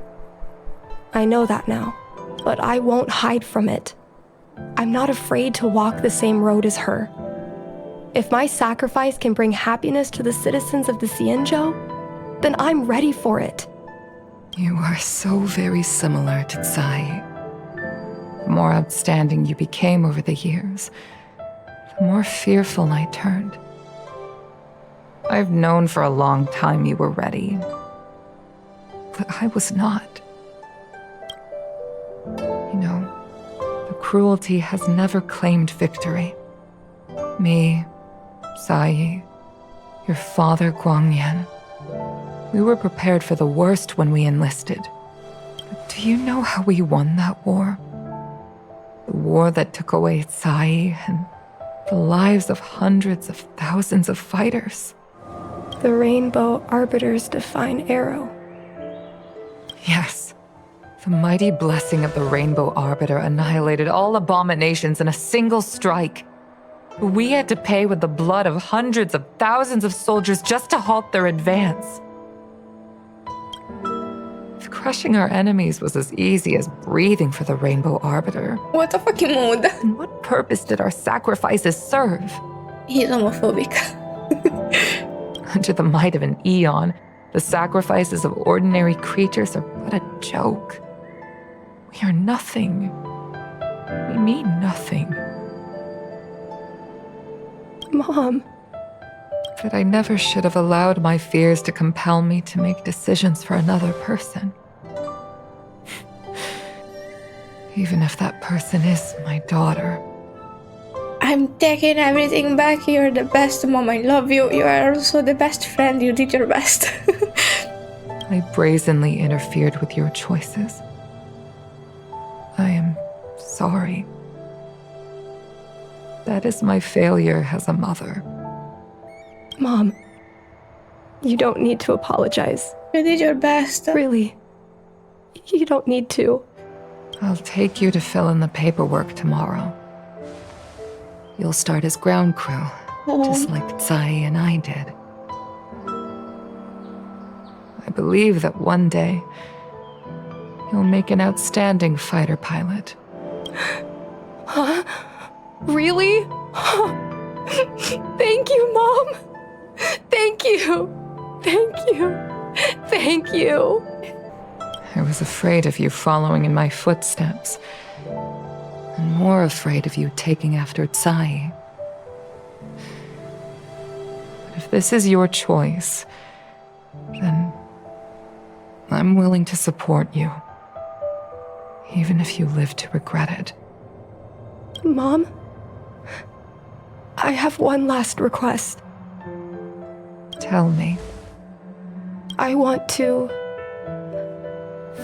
I know that now, but I won't hide from it. I'm not afraid to walk the same road as her. If my sacrifice can bring happiness to the citizens of the Xianzhou, then I'm ready for it. You are so very similar to Caiyi. The more outstanding you became over the years, the more fearful I turned. I've known for a long time you were ready, but I was not. You know, the cruelty has never claimed victory. Me, Caiyi, your father Guangyan. We were prepared for the worst when we enlisted. But do you know how we won that war? The war that took away Caiyi and the lives of hundreds of thousands of fighters. The Rainbow Arbiter's divine arrow. Yes. The mighty blessing of the Rainbow Arbiter annihilated all abominations in a single strike. We had to pay with the blood of hundreds of thousands of soldiers just to halt their advance. If crushing our enemies was as easy as breathing for the Rainbow Arbiter, What a fucking mood. then what purpose did our sacrifices serve? He's homophobic. Under the might of an eon, the sacrifices of ordinary creatures are but a joke. We are nothing. We mean nothing. Mom. That I never should have allowed my fears to compel me to make decisions for another person. Even if that person is my daughter. I'm taking everything back. You're the best mom. I love you. You are also the best friend. You did your best. I brazenly interfered with your choices. I am sorry. That is my failure as a mother. Mom, you don't need to apologize. You did your best. Really. You don't need to. I'll take you to fill in the paperwork tomorrow. You'll start as ground crew, just like Caiyi and I did. I believe that one day, you'll make an outstanding fighter pilot. Huh? Really? Thank you, Mom. Thank you. Thank you. Thank you. I was afraid of you following in my footsteps, and more afraid of you taking after Caiyi. But if this is your choice, then I'm willing to support you, even if you live to regret it. Mom, I have one last request. Tell me. I want to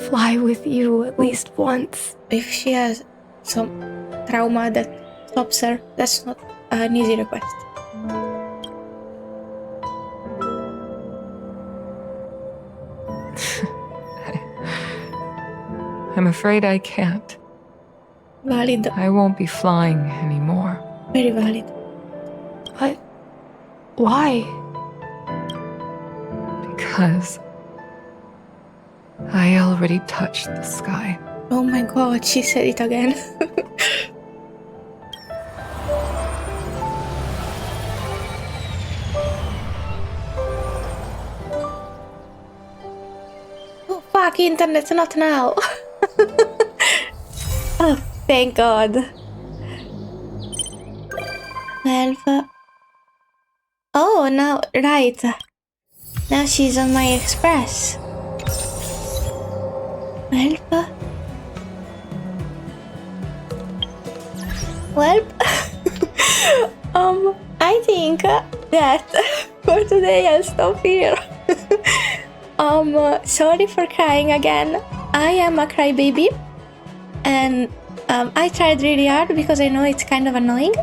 fly with you at least once. If she has some trauma that stops her, that's not an easy request. I'm afraid I can't. Valid. I won't be flying anymore. Very valid. But why? Because I already touched the sky. Oh my god, she said it again. Oh fuck, internet, not now. Oh, thank god. 12. Oh, now, right. Now she's on my express. 12. Well, I think that for today I'll stop here. Sorry for crying again. I am a crybaby, and I tried really hard because I know it's kind of annoying,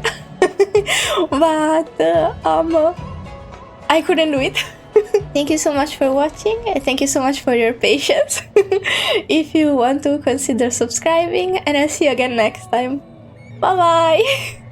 but I couldn't do it. Thank you so much for watching, and thank you so much for your patience. If you want to, consider subscribing, and I'll see you again next time. Bye bye!